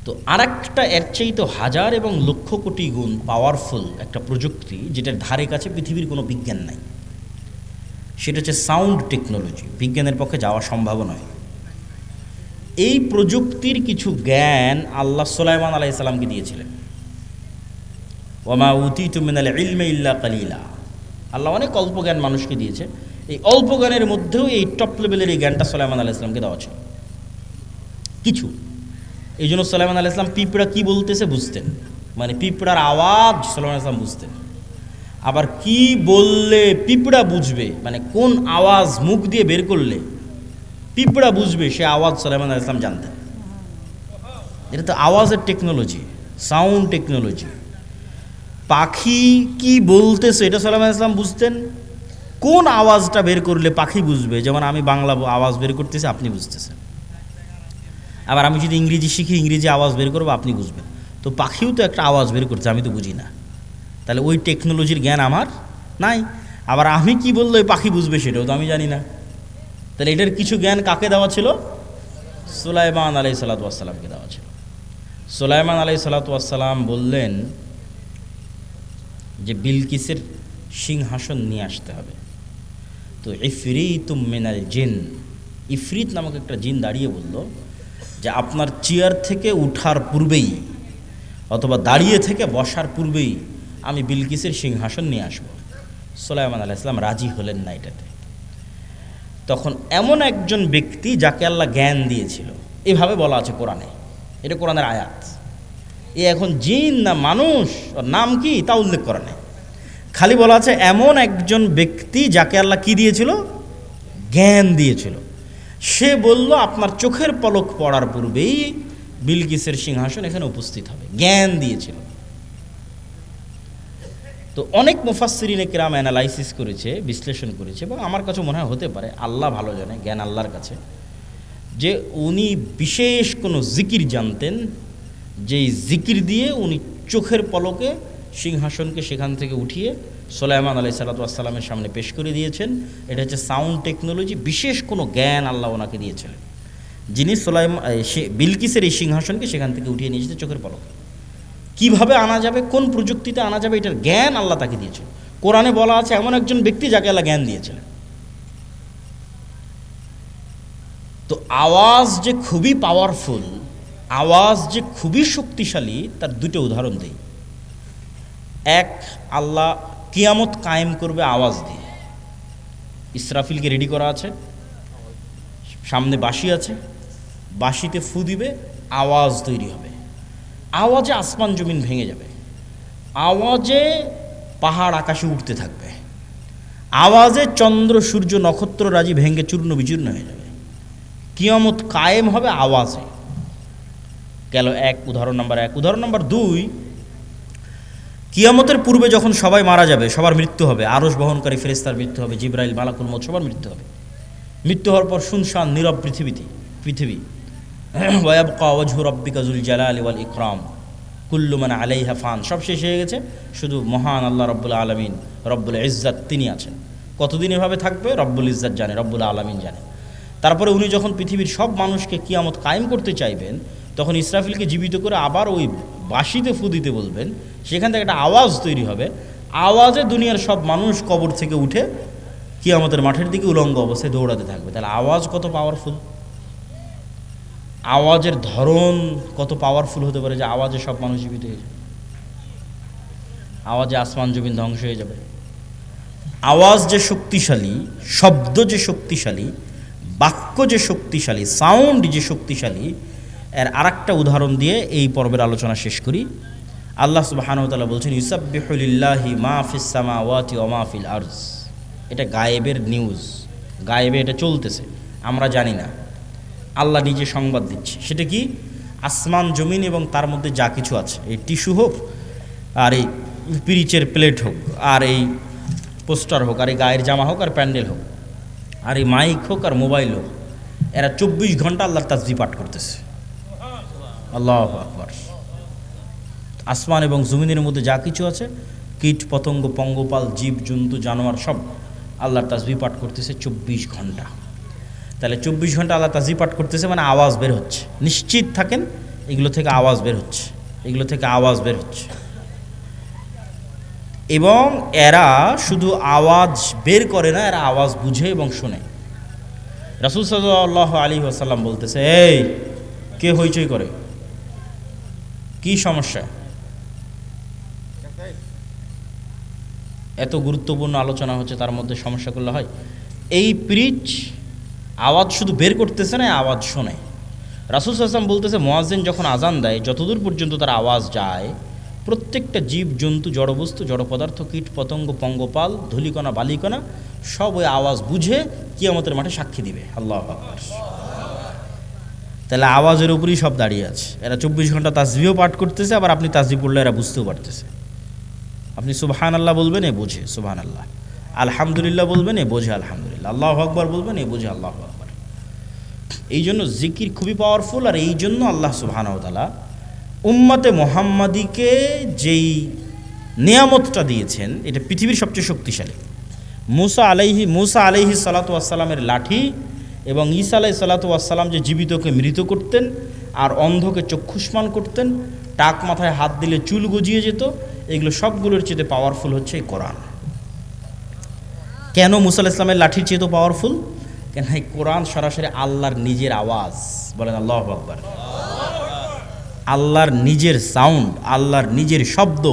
তো তো আরেকটা এর চাইতে হাজার এবং লক্ষ কোটি গুণ পাওয়ারফুল একটা প্রযুক্তি, যেটার ধারে কাছে পৃথিবীর কোনো বিজ্ঞান নাই, সেটা হচ্ছে সাউন্ড টেকনোলজি। বিজ্ঞানের পক্ষে যাওয়া সম্ভব নয়। এই প্রযুক্তির কিছু জ্ঞান আল্লাহ সুলাইমান আলাইহিস সালামকে দিয়েছিলেন। ওয়ামা উতিতু মিনাল ইলমি ইল্লা কালিলা। আল্লাহ অনেক অল্প জ্ঞান মানুষকে দিয়েছে। এই অল্প জ্ঞানের মধ্যেও এই টপ লেভেলের এই জ্ঞানটা সুলাইমান আলাইহিস সালামকে দেওয়া ছিল কিছু। এই জন্য সুলাইমান আলাইহিস সালাম পিঁপড়া কী বলতেছে বুঝতেন, মানে পিঁপড়ার আওয়াজ সুলাইমান আলাইহিস সালাম বুঝতেন। আবার কি বললে পিঁপড়া বুঝবে, মানে কোন আওয়াজ মুখ দিয়ে বের করলে পিঁপড়া বুঝবে, সে আওয়াজ সুলাইমান আলাইহিস সালাম জানতেন। এটা তো আওয়াজের টেকনোলজি, সাউন্ড টেকনোলজি। পাখি কি বলতেছে এটা সুলাইমান আলাইহিস সালাম বুঝতেন। কোন আওয়াজটা বের করলে পাখি বুঝবে, যেমন আমি বাংলা আওয়াজ বের করতেছি আপনি বুঝতেছেন, আবার আমি যদি ইংরেজি শিখি ইংরেজি আওয়াজ বের করবো আপনি বুঝবেন। তো পাখিও তো একটা আওয়াজ বের করছে, আমি তো বুঝি না, তাহলে ওই টেকনোলজির জ্ঞান আমার নাই। আবার আমি কি বললে ওই পাখি বুঝবে সেটাও তো আমি জানি না। তাহলে এটার কিছু জ্ঞান কাকে দেওয়া ছিল? সুলাইমান আলাইহিস সালাতু ওয়াস সালামকে দেওয়া ছিল। সুলাইমান আলাইহিস সালাতু ওয়াস সালাম বললেন যে বিলকিসের সিংহাসন নিয়ে আসতে হবে। তো ইফরিতুম মিনাল জিন, ইফরিত নামক একটা জিন দাঁড়িয়ে বলল যে আপনার চেয়ার থেকে উঠার পূর্বেই অথবা দাঁড়িয়ে থেকে বসার পূর্বেই আমি বিলকিসের সিংহাসন নিয়ে আসব। সুলাইমান আলাইহিস সালাম রাজি হলেন না এটাতে। তখন এমন একজন ব্যক্তি যাকে আল্লাহ জ্ঞান দিয়েছিল, এভাবে বলা আছে কোরআনে, এটা কোরআনের আয়াত। এ এখন জিন না মানুষ, ওর নাম কি তা উল্লেখ করা নেই, খালি বলা আছে এমন একজন ব্যক্তি যাকে আল্লাহ কি দিয়েছিল? জ্ঞান দিয়েছিল। সে বলল আপনার চোখের পলক পড়ার পূর্বেই বিলকিসের সিংহাসন এখানে উপস্থিত হবে, জ্ঞান দিয়েছিল। তো অনেক মুফাসসিরিনে কিরাম অ্যানালাইসিস করেছে, বিশ্লেষণ করেছে, এবং আমার কাছে মনে হয় হতে পারে, আল্লাহ ভালো জানে, জ্ঞান আল্লাহর কাছে, যে উনি বিশেষ কোনো জিকির জানতেন, যেই জিকির দিয়ে উনি চোখের পলকে সিংহাসনকে সেখান থেকে উঠিয়ে সুলাইমান আলাইহিস সালাতু ওয়াস সালামের সামনে পেশ করে দিয়েছেন। এটা হচ্ছে সাউন্ড টেকনোলজি, বিশেষ কোনো জ্ঞান আল্লাহ ওনাকে দিয়েছিলেন, যিনি বিলকিসের এই সিংহাসনকে সেখান থেকে উঠিয়ে নিয়ে যেতে চোখের পলকে। কিভাবে আনা যাবে, কোন প্রযুক্তিতে আনা যাবে, এটার জ্ঞান আল্লাহ তাকে দিয়েছিল। কোরআনে বলা আছে এমন একজন ব্যক্তি যাকে আল্লাহ জ্ঞান দিয়েছিলেন। তো আওয়াজ যে খুবই পাওয়ারফুল, আওয়াজ যে খুবই শক্তিশালী, তার দুটো উদাহরণ দিই। এক, আল্লাহ কিয়ামত কায়েম করবে আওয়াজ দিয়ে। ইসরাফিলকে রেডি করা আছে, সামনে বাঁশি আছে, বাঁশিতে ফু দিবে, আওয়াজ তৈরি হবে, আওয়াজে আসমান জমিন ভেঙে যাবে, আওয়াজে পাহাড় আকাশে উঠতে থাকবে, আওয়াজে চন্দ্র সূর্য নক্ষত্র রাজি ভেঙে চূর্ণ বিচূর্ণ হয়ে যাবে। কিয়ামত কায়েম হবে আওয়াজে। গেল এক, উদাহরণ নাম্বার এক। উদাহরণ নাম্বার দুই, কিয়ামতের পূর্বে যখন সবাই মারা যাবে, সবার মৃত্যু হবে, আরশ বহনকারী ফেরেশতার মৃত্যু হবে, জিবরাইল, মালাকুল মউত, সবার মৃত্যু হবে। মৃত্যু হওয়ার পর শুনশান নীরব পৃথিবী। ওয়ায়াবকা ওয়াজহু রাব্বিকা যুল জালালি ওয়াল ইকরাম কুল্লু মান আলাইহা ফান, সব শেষ হয়ে গেছে, শুধু মহান আল্লাহ রব্বুল আলামিন, রব্বুল ইজ্জাত, তিনি আছেন। কতদিন এভাবে থাকবে রব্বুল ইজ্জাত জানে, রব্বুল আলামিন জানে। তারপরে উনি যখন পৃথিবীর সব মানুষকে কিয়ামত কায়েম করতে চাইবেন, তখন ইসরাফিলকে জীবিত করে আবার ওই বাঁশিতে ফু দিতে বলবেন, সেখান থেকে একটা আওয়াজ তৈরি হবে, আওয়াজে দুনিয়ার সব মানুষ কবর থেকে উঠে কিয়ামতের মাঠের দিকে উলঙ্গ অবস্থায় দৌড়াতে থাকবে। তাহলে আওয়াজ কত পাওয়ারফুল, আওয়াজের ধরন কত পাওয়ারফুল হতে পারে যে আওয়াজে সব মানুষ জীবিত হয়ে যাবে, আওয়াজে আসমান জমিন ধ্বংস হয়ে যাবে। আওয়াজ যে শক্তিশালী, শব্দ যে শক্তিশালী, বাক্য যে শক্তিশালী, সাউন্ড যে শক্তিশালী, এর আরেকটা উদাহরণ দিয়ে এই পর্বের আলোচনা শেষ করি। আল্লাহ সুবহানাহু ওয়া তাআলা বলছেন ইউসাব্বিহু লিল্লাহি মা ফিস সামাওয়াতি ওয়া মা ফিল আরজ। এটা গায়েবের নিউজ, গায়েবে এটা চলতেছে, আমরা জানি না, আল্লাহ নিজে সংবাদ দিচ্ছে। সেটা কি? আসমান জমিন এবং তার মধ্যে যা কিছু আছে, এই টিস্যু হোক, আর এই পিরিচের প্লেট হোক, আর এই পোস্টার হোক, আর এই গায়ের জামা হোক, আর প্যান্ডেল হোক, আর এই মাইক হোক, আর মোবাইল হোক, এরা 24 ঘন্টা আল্লাহর তাসবিহ পাঠ করতেছে। আল্লাহু আকবার। আসমান এবং জমিনের মধ্যে যা কিছু আছে, কীট পতঙ্গ, পঙ্গপাল, জীব জন্তু, জানোয়ার, সব আল্লাহর তাসবিহ পাঠ করতেছে 24 ঘন্টা। তাহলে 24 ঘন্টা আল্লাহ তাসবিহ পাঠ করতেছে, মানে আওয়াজ বের হচ্ছে। নিশ্চিত থাকেন এগুলো থেকে আওয়াজ বের হচ্ছে, এগুলো থেকে আওয়াজ বের হচ্ছে। এবং এরা শুধু আওয়াজ বের করে না, এরা আওয়াজ বুঝে এবং শোনে। রাসূল সাল্লাল্লাহু আলাইহি ওয়াসাল্লাম বলতেছে, এই কে হইচই করে, কি সমস্যা? এত গুরুত্বপূর্ণ আলোচনা হচ্ছে, তার মধ্যে সমস্যা করলে হয়? এই পিরিচ আওয়াজ শুধু বের করতেছে না, আওয়াজ শোনে। রাসূল সাল্লাল্লাহু আলাইহি ওয়াসাল্লাম বলতেছে, মুয়াজ্জিন যখন আজান দেয়, যতদূর পর্যন্ত তার আওয়াজ যায়, প্রত্যেকটা জীব জন্তু, জড়বস্তু, জড় পদার্থ, কীট পতঙ্গ, পঙ্গপাল, ধূলিকণা, বালিকণা সব ওই আওয়াজ বুঝে কিয়ামতের মাঠে সাক্ষী দিবে। আল্লাহু আকবার। তাহলে আওয়াজের উপরই সব দাঁড়িয়ে আছে। এরা 24 ঘন্টা তাসবিহও পাঠ করতেছে, আবার আপনি তাসবিহ পড়লে এরা বুঝতেও পারতেছে। আপনি সুবহানাল্লাহ বলবেন, এ বোঝে সুবহানাল্লাহ। আলহামদুলিল্লাহ বলবেন, এ বোঝে আলহামদুলিল্লাহ। আল্লাহু আকবার বলবেন, এ বোঝে আল্লাহু আকবার। এই জন্য জিকির খুবই পাওয়ারফুল। আর এই জন্য আল্লাহ সুবহানাহু ওয়া তাআলা উম্মতে মুহাম্মাদিকে যেই নিয়ামতটা দিয়েছেন, এটা পৃথিবীর সবচেয়ে শক্তিশালী। মুসা আলাইহি সালাতু ওয়াসসালামের লাঠি এবং ঈসা আলাইহি সালাতু ওয়াসসালাম যে জীবিতকে মৃত করতেন আর অন্ধকে চক্ষুষ্মান করতেন, টাক মাথায় হাত দিলে চুল গজিয়ে যেত, এগুলো সবগুলোর চেয়ে পাওয়ারফুল হচ্ছে এই কোরআন। কেন মুসা আলাইহিস সালামের লাঠির চেয়ে তো পাওয়ারফুল? কেন এই কোরআন সরাসরি আল্লাহর নিজের আওয়াজ। বলেন আল্লাহু আকবার। আল্লাহর নিজের সাউন্ড, আল্লাহর নিজের শব্দ,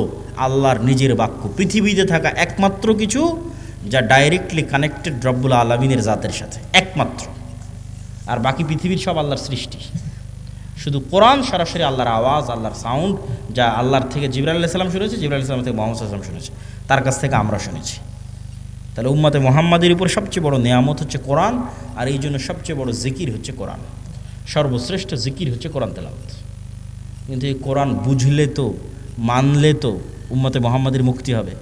আল্লাহর নিজের বাক্য। পৃথিবীতে থাকা একমাত্র কিছু যা ডাইরেক্টলি কানেক্টেড রব্বুল আলামিনের জাতের সাথে, একমাত্র। আর বাকি পৃথিবীর সব আল্লাহর সৃষ্টি। শুধু কোরআন সরাসরি আল্লাহর আওয়াজ, আল্লাহর সাউন্ড, যা আল্লাহর থেকে জিবরাইল আলাইহিস সালাম শুনেছে, জিবরাইল আলাইহিস সালাম থেকে মুহাম্মদ সাল্লাল্লাহু আলাইহি ওয়াসাল্লাম শুনেছে, তার কাছ থেকে আমরা শুনেছি। তাহলে উম্মতে মুহাম্মাদের উপর সবচেয়ে বড় নেয়ামত হচ্ছে কোরআন। আর এই জন্য সবচেয়ে বড় জিকির হচ্ছে কোরআন। সর্বশ্রেষ্ঠ জিকির হচ্ছে কোরআন তেলাওয়াত। কিন্তু এই কোরআন বুঝলে তো, মানলে তো উম্মতে মুহাম্মাদের মুক্তি হবে।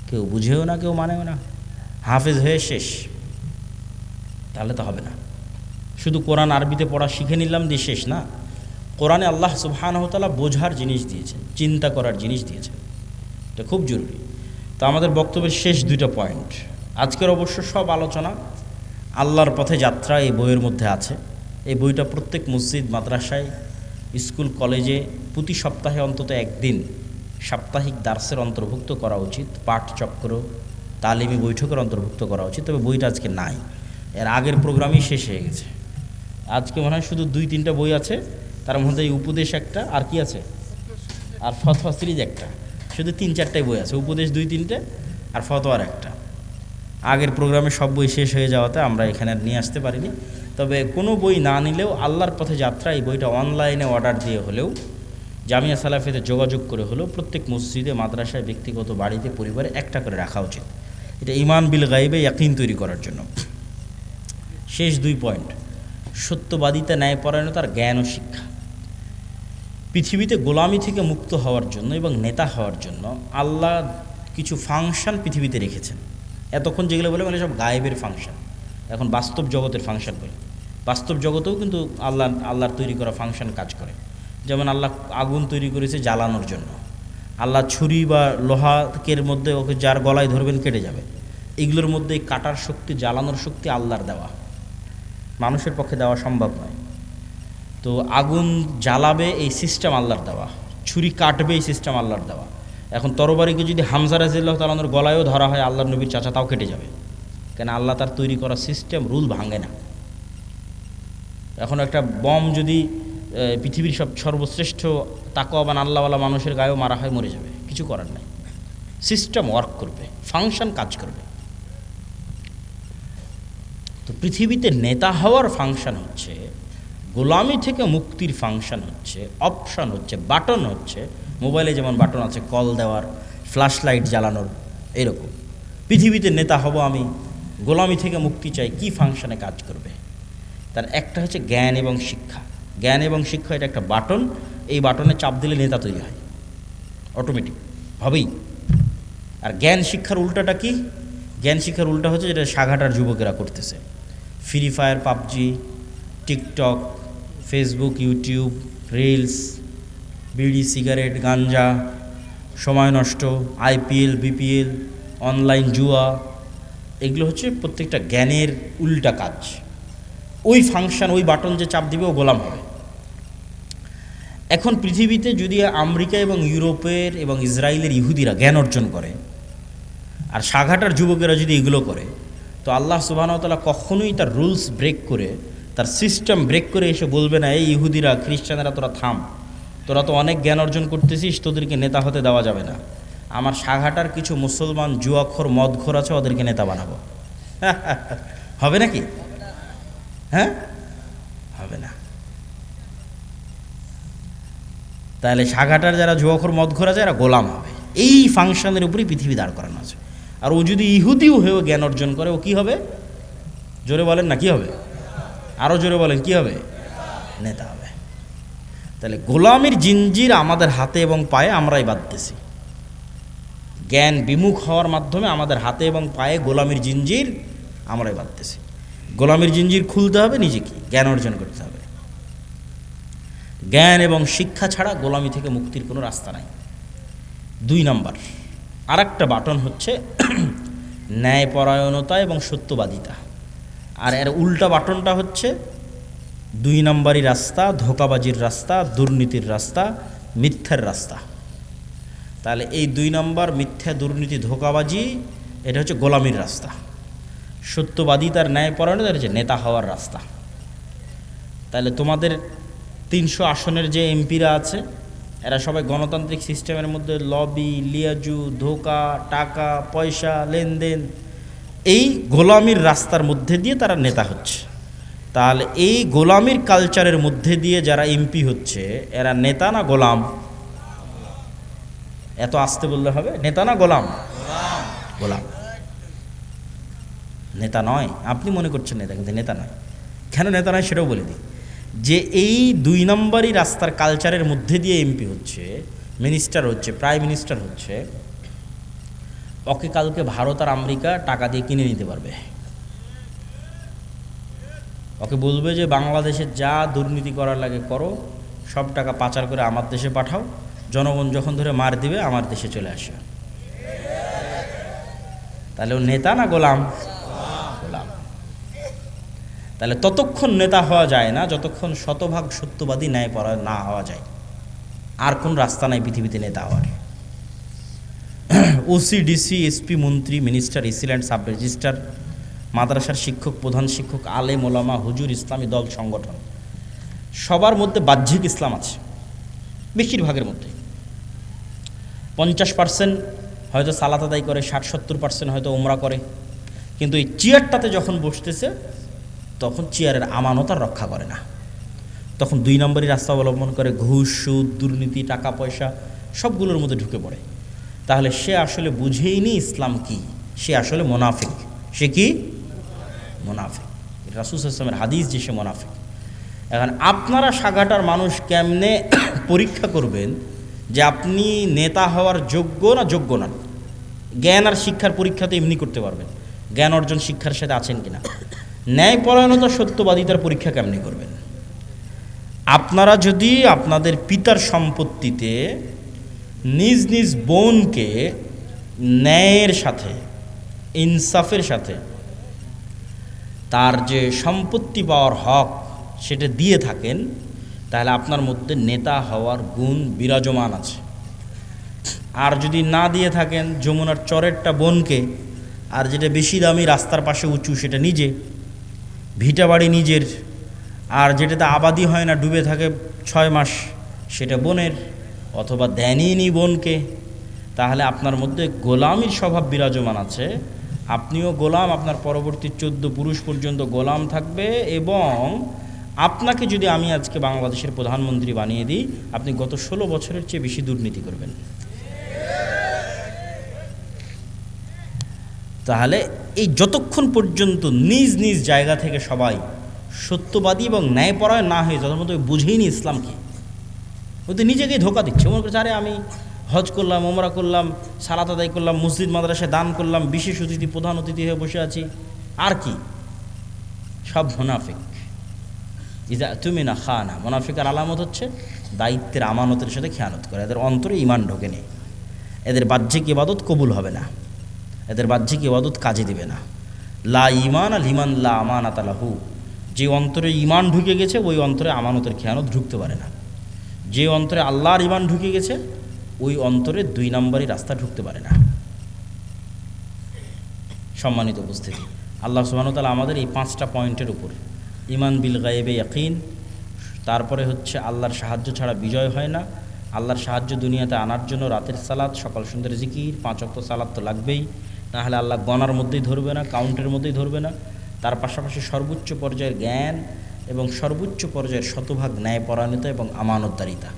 কেউ বুঝেও না, কেউ মানেও না, হাফেজ হয়ে শেষ, তাহলে তো হবে না। শুধু কোরআন আরবিতে পড়া শিখে নিলাম দিয়ে শেষ না। কোরআনে আল্লাহ সুবহানাহু ওয়া তাআলা বোঝার জিনিস দিয়েছেন, চিন্তা করার জিনিস দিয়েছেন। এটা খুব জরুরি। তো আমাদের বক্তব্যের শেষ দুইটা পয়েন্ট। আজকের অবশ্য সব আলোচনা আল্লাহর পথে যাত্রা এই বইয়ের মধ্যে আছে। এই বইটা প্রত্যেক মসজিদ, মাদ্রাসায়, স্কুল, কলেজে প্রতি সপ্তাহে অন্তত একদিন সাপ্তাহিক দার্সের অন্তর্ভুক্ত করা উচিত। পাঠচক্র, তালিমি বৈঠকের অন্তর্ভুক্ত করা উচিত। তবে বইটা আজকে নাই, এর আগের প্রোগ্রামই শেষ হয়ে গেছে। আজকে মনে হয় শুধু 2-3টা বই আছে, তার মধ্যে এই উপদেশ একটা, আর কি আছে, আর ফতোয়া সিরিজ একটা। শুধু 3-4টাই বই আছে, উপদেশ 2-3টে আর ফতোয়ার একটা। আগের প্রোগ্রামে সব বই শেষ হয়ে যাওয়াতে আমরা এখানে আর নিয়ে আসতে পারিনি। তবে কোনো বই না নিলেও আল্লাহর পথে যাত্রা, এই বইটা অনলাইনে অর্ডার দিয়ে হলেও, জামিয়া সালাফিতে যোগাযোগ করে হলেও প্রত্যেক মসজিদে, মাদ্রাসায়, ব্যক্তিগত বাড়িতে, পরিবারে একটা করে রাখা উচিত। এটা ঈমান বিল গায়বে ইয়াকিন তৈরি করার জন্য। শেষ 2 পয়েন্ট। সত্যবাদিতা, ন্যায়পরায়ণতার জ্ঞান ও শিক্ষা। পৃথিবীতে গোলামি থেকে মুক্ত হওয়ার জন্য এবং নেতা হওয়ার জন্য আল্লাহ কিছু ফাংশন পৃথিবীতে রেখেছেন। এতক্ষণ যেগুলো বলে সব গায়েবের ফাংশন, এখন বাস্তব জগতের ফাংশন বলি। বাস্তব জগতেও কিন্তু আল্লাহর তৈরি করা ফাংশন কাজ করে। যেমন আল্লাহ আগুন তৈরি করেছে জ্বালানোর জন্য। আল্লাহ ছুরি বা লোহাকের মধ্যে ওকে যার গলায় ধরবেন কেটে যাবে। এগুলোর মধ্যে কাটার শক্তি, জ্বালানোর শক্তি আল্লাহর দেওয়া, মানুষের পক্ষে দেওয়া সম্ভব নয়। তো আগুন জ্বালাবে এই সিস্টেম আল্লাহর দেওয়া, ছুরি কাটবে এই সিস্টেম আল্লাহর দেওয়া। এখন তরবারিকে যদি হামজা রাদিয়াল্লাহু তাআলার গলায়ও ধরা হয়, আল্লাহর নবীর চাচা, তাও কেটে যাবে। কেন? আল্লাহ তার তৈরি করা সিস্টেম, রুল ভাঙে না। এখন একটা বম যদি পৃথিবীর সর্বশ্রেষ্ঠ তাকওয়াবান আল্লাহওয়ালা মানুষের গায়েও মারা হয়, মরে যাবে, কিছু করার নাই। সিস্টেম ওয়ার্ক করবে, ফাংশন কাজ করবে। তো পৃথিবীতে নেতা হওয়ার ফাংশন হচ্ছে, গোলামি থেকে মুক্তির ফাংশন হচ্ছে, অপশন হচ্ছে, বাটন হচ্ছে। মোবাইলে যেমন বাটন আছে কল দেওয়ার, ফ্ল্যাশ লাইট জ্বালানোর, এরকম পৃথিবীতে নেতা হব আমি, গোলামি থেকে মুক্তি চাই, কি ফাংশনে কাজ করবে? তার একটা হচ্ছে জ্ঞান এবং শিক্ষা। জ্ঞান এবং শিক্ষা, এটা একটা বাটন। এই বাটনে চাপ দিলে নেতা তৈরি হয়, অটোমেটিক হবেই। আর জ্ঞান শিক্ষার উল্টাটা কি? জ্ঞান শিক্ষার উল্টা হচ্ছে যেটা সাঘাটার যুবকেরা করতেছে। Free fire, PUBG, TikTok, Facebook, YouTube, reels, বিড়ি, সিগারেট, গাঞ্জা, সময় নষ্ট, আইপিএল, বিপিএল, অনলাইন জুয়া, এগুলো হচ্ছে প্রত্যেকটা জ্ঞানের উল্টা কাজ। ওই ফাংশন, ওই বাটন যে চাপ দিবে ও গোলাম হবে। এখন পৃথিবীতে যদি আমেরিকা এবং ইউরোপের এবং ইসরায়েলের ইহুদিরা জ্ঞান অর্জন করে আর সাঘাটার যুবকেরা যদি এগুলো করে, তো আল্লাহ সুবহানাহু ওয়া তাআলা কখনোই তার রুলস ব্রেক করে, তার সিস্টেম ব্রেক করে এসে বলবে না, এই ইহুদিরা খ্রিস্টানেরা তোরা থাম, তোরা তো অনেক জ্ঞান অর্জন করতেছিস, তোদেরকে নেতা হতে দেওয়া যাবে না। আমার সাঘাটার কিছু মুসলমান জুয়াখোর মদখোর আছে, ওদেরকে নেতা বানাবো। হবে নাকি? হ্যাঁ, হবে না। তাহলে সাঘাটার যারা জুয়াখোর মদখোর আছে এরা গোলাম হবে। এই ফাংশনের উপরেই পৃথিবী দাঁড় করানো আছে। আর ও যদি ইহুদিও হয়েও জ্ঞান অর্জন করে, ও কি হবে? জোরে বলেন না, কি হবে? আরও জোরে বলেন, কি হবে? নেতা হবে। তাহলে গোলামের জিঞ্জির আমাদের হাতে এবং পায়ে আমরাই বাঁধতেছি। জ্ঞান বিমুখ হওয়ার মাধ্যমে আমাদের হাতে এবং পায়ে গোলামের জিঞ্জির আমরাই বাঁধতেছি। গোলামের জিঞ্জির খুলতে হবে, নিজেকে জ্ঞান অর্জন করতে হবে। জ্ঞান এবং শিক্ষা ছাড়া গোলামি থেকে মুক্তির কোনো রাস্তা নাই। 2 নাম্বার আর একটা বাটন হচ্ছে ন্যায়পরায়ণতা এবং সত্যবাদিতা। আর এর উল্টা বাটনটা হচ্ছে 2 নাম্বারই রাস্তা, ধোঁকাবাজির রাস্তা, দুর্নীতির রাস্তা, মিথ্যার রাস্তা। তাহলে এই 2 নাম্বার মিথ্যা, দুর্নীতি, ধোঁকাবাজি, এটা হচ্ছে গোলামির রাস্তা। সত্যবাদিতার ন্যায়পরায়ণতা হচ্ছে নেতা হওয়ার রাস্তা। তাহলে তোমাদের 300 আসনের যে এমপিরা আছে, এরা সবাই গণতান্ত্রিক সিস্টেমের মধ্যে লবি, লিয়াজু, ধোঁকা, টাকা পয়সা, লেনদেন, এই গোলামির রাস্তার মধ্যে দিয়ে তারা নেতা হচ্ছে। তাহলে এই গোলামির কালচারের মধ্যে দিয়ে যারা এমপি হচ্ছে, এরা নেতা না গোলাম? এত আস্তে বললে হবে? নেতা না গোলাম? গোলাম। নেতা নয়। আপনি মনে করছেন নেতা, কিন্তু নেতা নয়। কেন নেতা নয় সেটাও বলে দিই। যে এই 2 নম্বরই রাস্তার কালচারের মধ্যে দিয়ে এমপি হচ্ছে, মিনিস্টার হচ্ছে, প্রাইম মিনিস্টার হচ্ছে, ওকে কালকে ভারত আর আমেরিকা টাকা দিয়ে কিনে নিতে পারবে। ওকে বলবে যে বাংলাদেশে যা দুর্নীতি করার লাগে করো, সব টাকা পাচার করে আমার দেশে পাঠাও, জনগণ যখন ধরে মার দিবে আমার দেশে চলে আসে। তাহলে ও নেতা না গোলাম? গোলাম। তাহলে ততক্ষণ নেতা হওয়া যায় না যতক্ষণ শতভাগ সত্যবাদী ন্যায়পরায়ণ না হওয়া যায়। আর কোন রাস্তা নাই পৃথিবীতে নেতা হওয়ার। ওসি, ডিসি, এসপি, মন্ত্রী, মিনিস্টার, এসিল্যান্ড, সাব রেজিস্ট্রার, মাদ্রাসার শিক্ষক, প্রধান শিক্ষক, আলেম, ওলামা, হুজুর, ইসলামী দল, সংগঠন, সবার মধ্যে বাহ্যিক ইসলাম আছে। বেশিরভাগের মধ্যে 50% হয়তো সালাত আদায় করে, 60-70% হয়তো উমরা করে। কিন্তু এই চেয়ারটাতে যখন বসতেছে, তখন চেয়ারের আমানত আর রক্ষা করে না। তখন 2 নম্বরই রাস্তা অবলম্বন করে, ঘুষ, সুদ, দুর্নীতি, টাকা পয়সা সবগুলোর মধ্যে ঢুকে পড়ে। তাহলে সে আসলে বুঝেইনি ইসলাম কি, সে আসলে মোনাফিক। সে কি? মোনাফিক। রাসূল সাল্লাল্লাহু আলাইহি ওয়াসাল্লামের হাদিস যে সে মোনাফিক। এখন আপনারা সাগাটার মানুষ কেমনে পরীক্ষা করবেন যে আপনি নেতা হওয়ার যোগ্য না যোগ্য নন? জ্ঞান আর শিক্ষার পরীক্ষা তো এমনি করতে পারবেন, জ্ঞান অর্জন শিক্ষার সাথে আছেন কিনা। ন্যায়পরায়ণতা, সত্যবাদিতার পরীক্ষা কেমনি করবেন? আপনারা যদি আপনাদের পিতার সম্পত্তিতে নিজ নিজ বোনকে ন্যায়ের সাথে, ইনসাফের সাথে তার যে সম্পত্তি পাওয়ার হক সেটা দিয়ে থাকেন, তাহলে আপনার মধ্যে নেতা হওয়ার গুণ বিরাজমান আছে। আর যদি না দিয়ে থাকেন, যমুনার চরেরটা বোনকে, আর যেটা বেশি দামি রাস্তার পাশে উঁচু সেটা নিজে, ভিটা বাড়ি নিজের, আর যেটাতে আবাদি হয় না, ডুবে থাকে 6 মাস, সেটা বোনের, অথবা দেনইনি বোনকে, তাহলে আপনার মধ্যে গোলামির স্বভাব বিরাজমান আছে। আপনিও গোলাম, আপনার পরবর্তী 14 পুরুষ পর্যন্ত গোলাম থাকবে। এবং আপনাকে যদি আমি আজকে বাংলাদেশের প্রধানমন্ত্রী বানিয়ে দিই, আপনি গত 16 বছরের চেয়ে বেশি দুর্নীতি করবেন। তাহলে এই যতক্ষণ পর্যন্ত নিজ নিজ জায়গা থেকে সবাই সত্যবাদী এবং ন্যায়পরায়ণ না হয়ে, যত মতো বুঝেইনি ইসলাম কি, ও তো নিজেকেই ধোকা দিচ্ছে। মনে করছে আরে আমি হজ করলাম, ওমরা করলাম, সালাত আদায় করলাম, মসজিদ মাদ্রাসায় দান করলাম, বিশেষ অতিথি, প্রধান অতিথি হয়ে বসে আছি, আর কি? সব মুনাফিক। ইজা তুমি না খানা, মুনাফিকের আলামত হচ্ছে দায়িত্বের আমানতের সাথে খেয়ানত করে। এদের অন্তরে ঈমান ঢোকে নেই, এদের বাহ্যিক ইবাদত কবুল হবে না, এদের বাহ্যিক ইবাদত কাজে দিবে না। লা ঈমান আল ঈমান লা আমানাতা লাহু, যে অন্তরে ঈমান ঢুকে গেছে ওই অন্তরে আমানতের খেয়ানত ঢুকতে পারে না। যে অন্তরে আল্লাহর ঈমান ঢুকে গেছে ওই অন্তরে 2 নম্বরই রাস্তা ঢুকতে পারে না। সম্মানিত উপস্থিতি, আল্লাহ সুবহানাহু ওয়া তাআলা আমাদের এই 5টা পয়েন্টের উপর, ঈমান বিল গায়বে ইয়াকিন, তারপরে হচ্ছে আল্লাহর সাহায্য ছাড়া বিজয় হয় না, আল্লাহর সাহায্য দুনিয়াতে আনার জন্য রাতের সালাত, সকাল সন্ধ্যের জিকির, 5 ওয়াক্ত সালাত তো লাগবেই, না হলে আল্লাহ গণার মধ্যেই ধরবে না, কাউন্টের মধ্যেই ধরবে না। তার পাশাপাশি সর্বোচ্চ পর্যায়ের জ্ঞান এবং সর্বোচ্চ পর্যায়ের শতভাগ ন্যায়পরায়ণতা এবং আমানতদারিতা।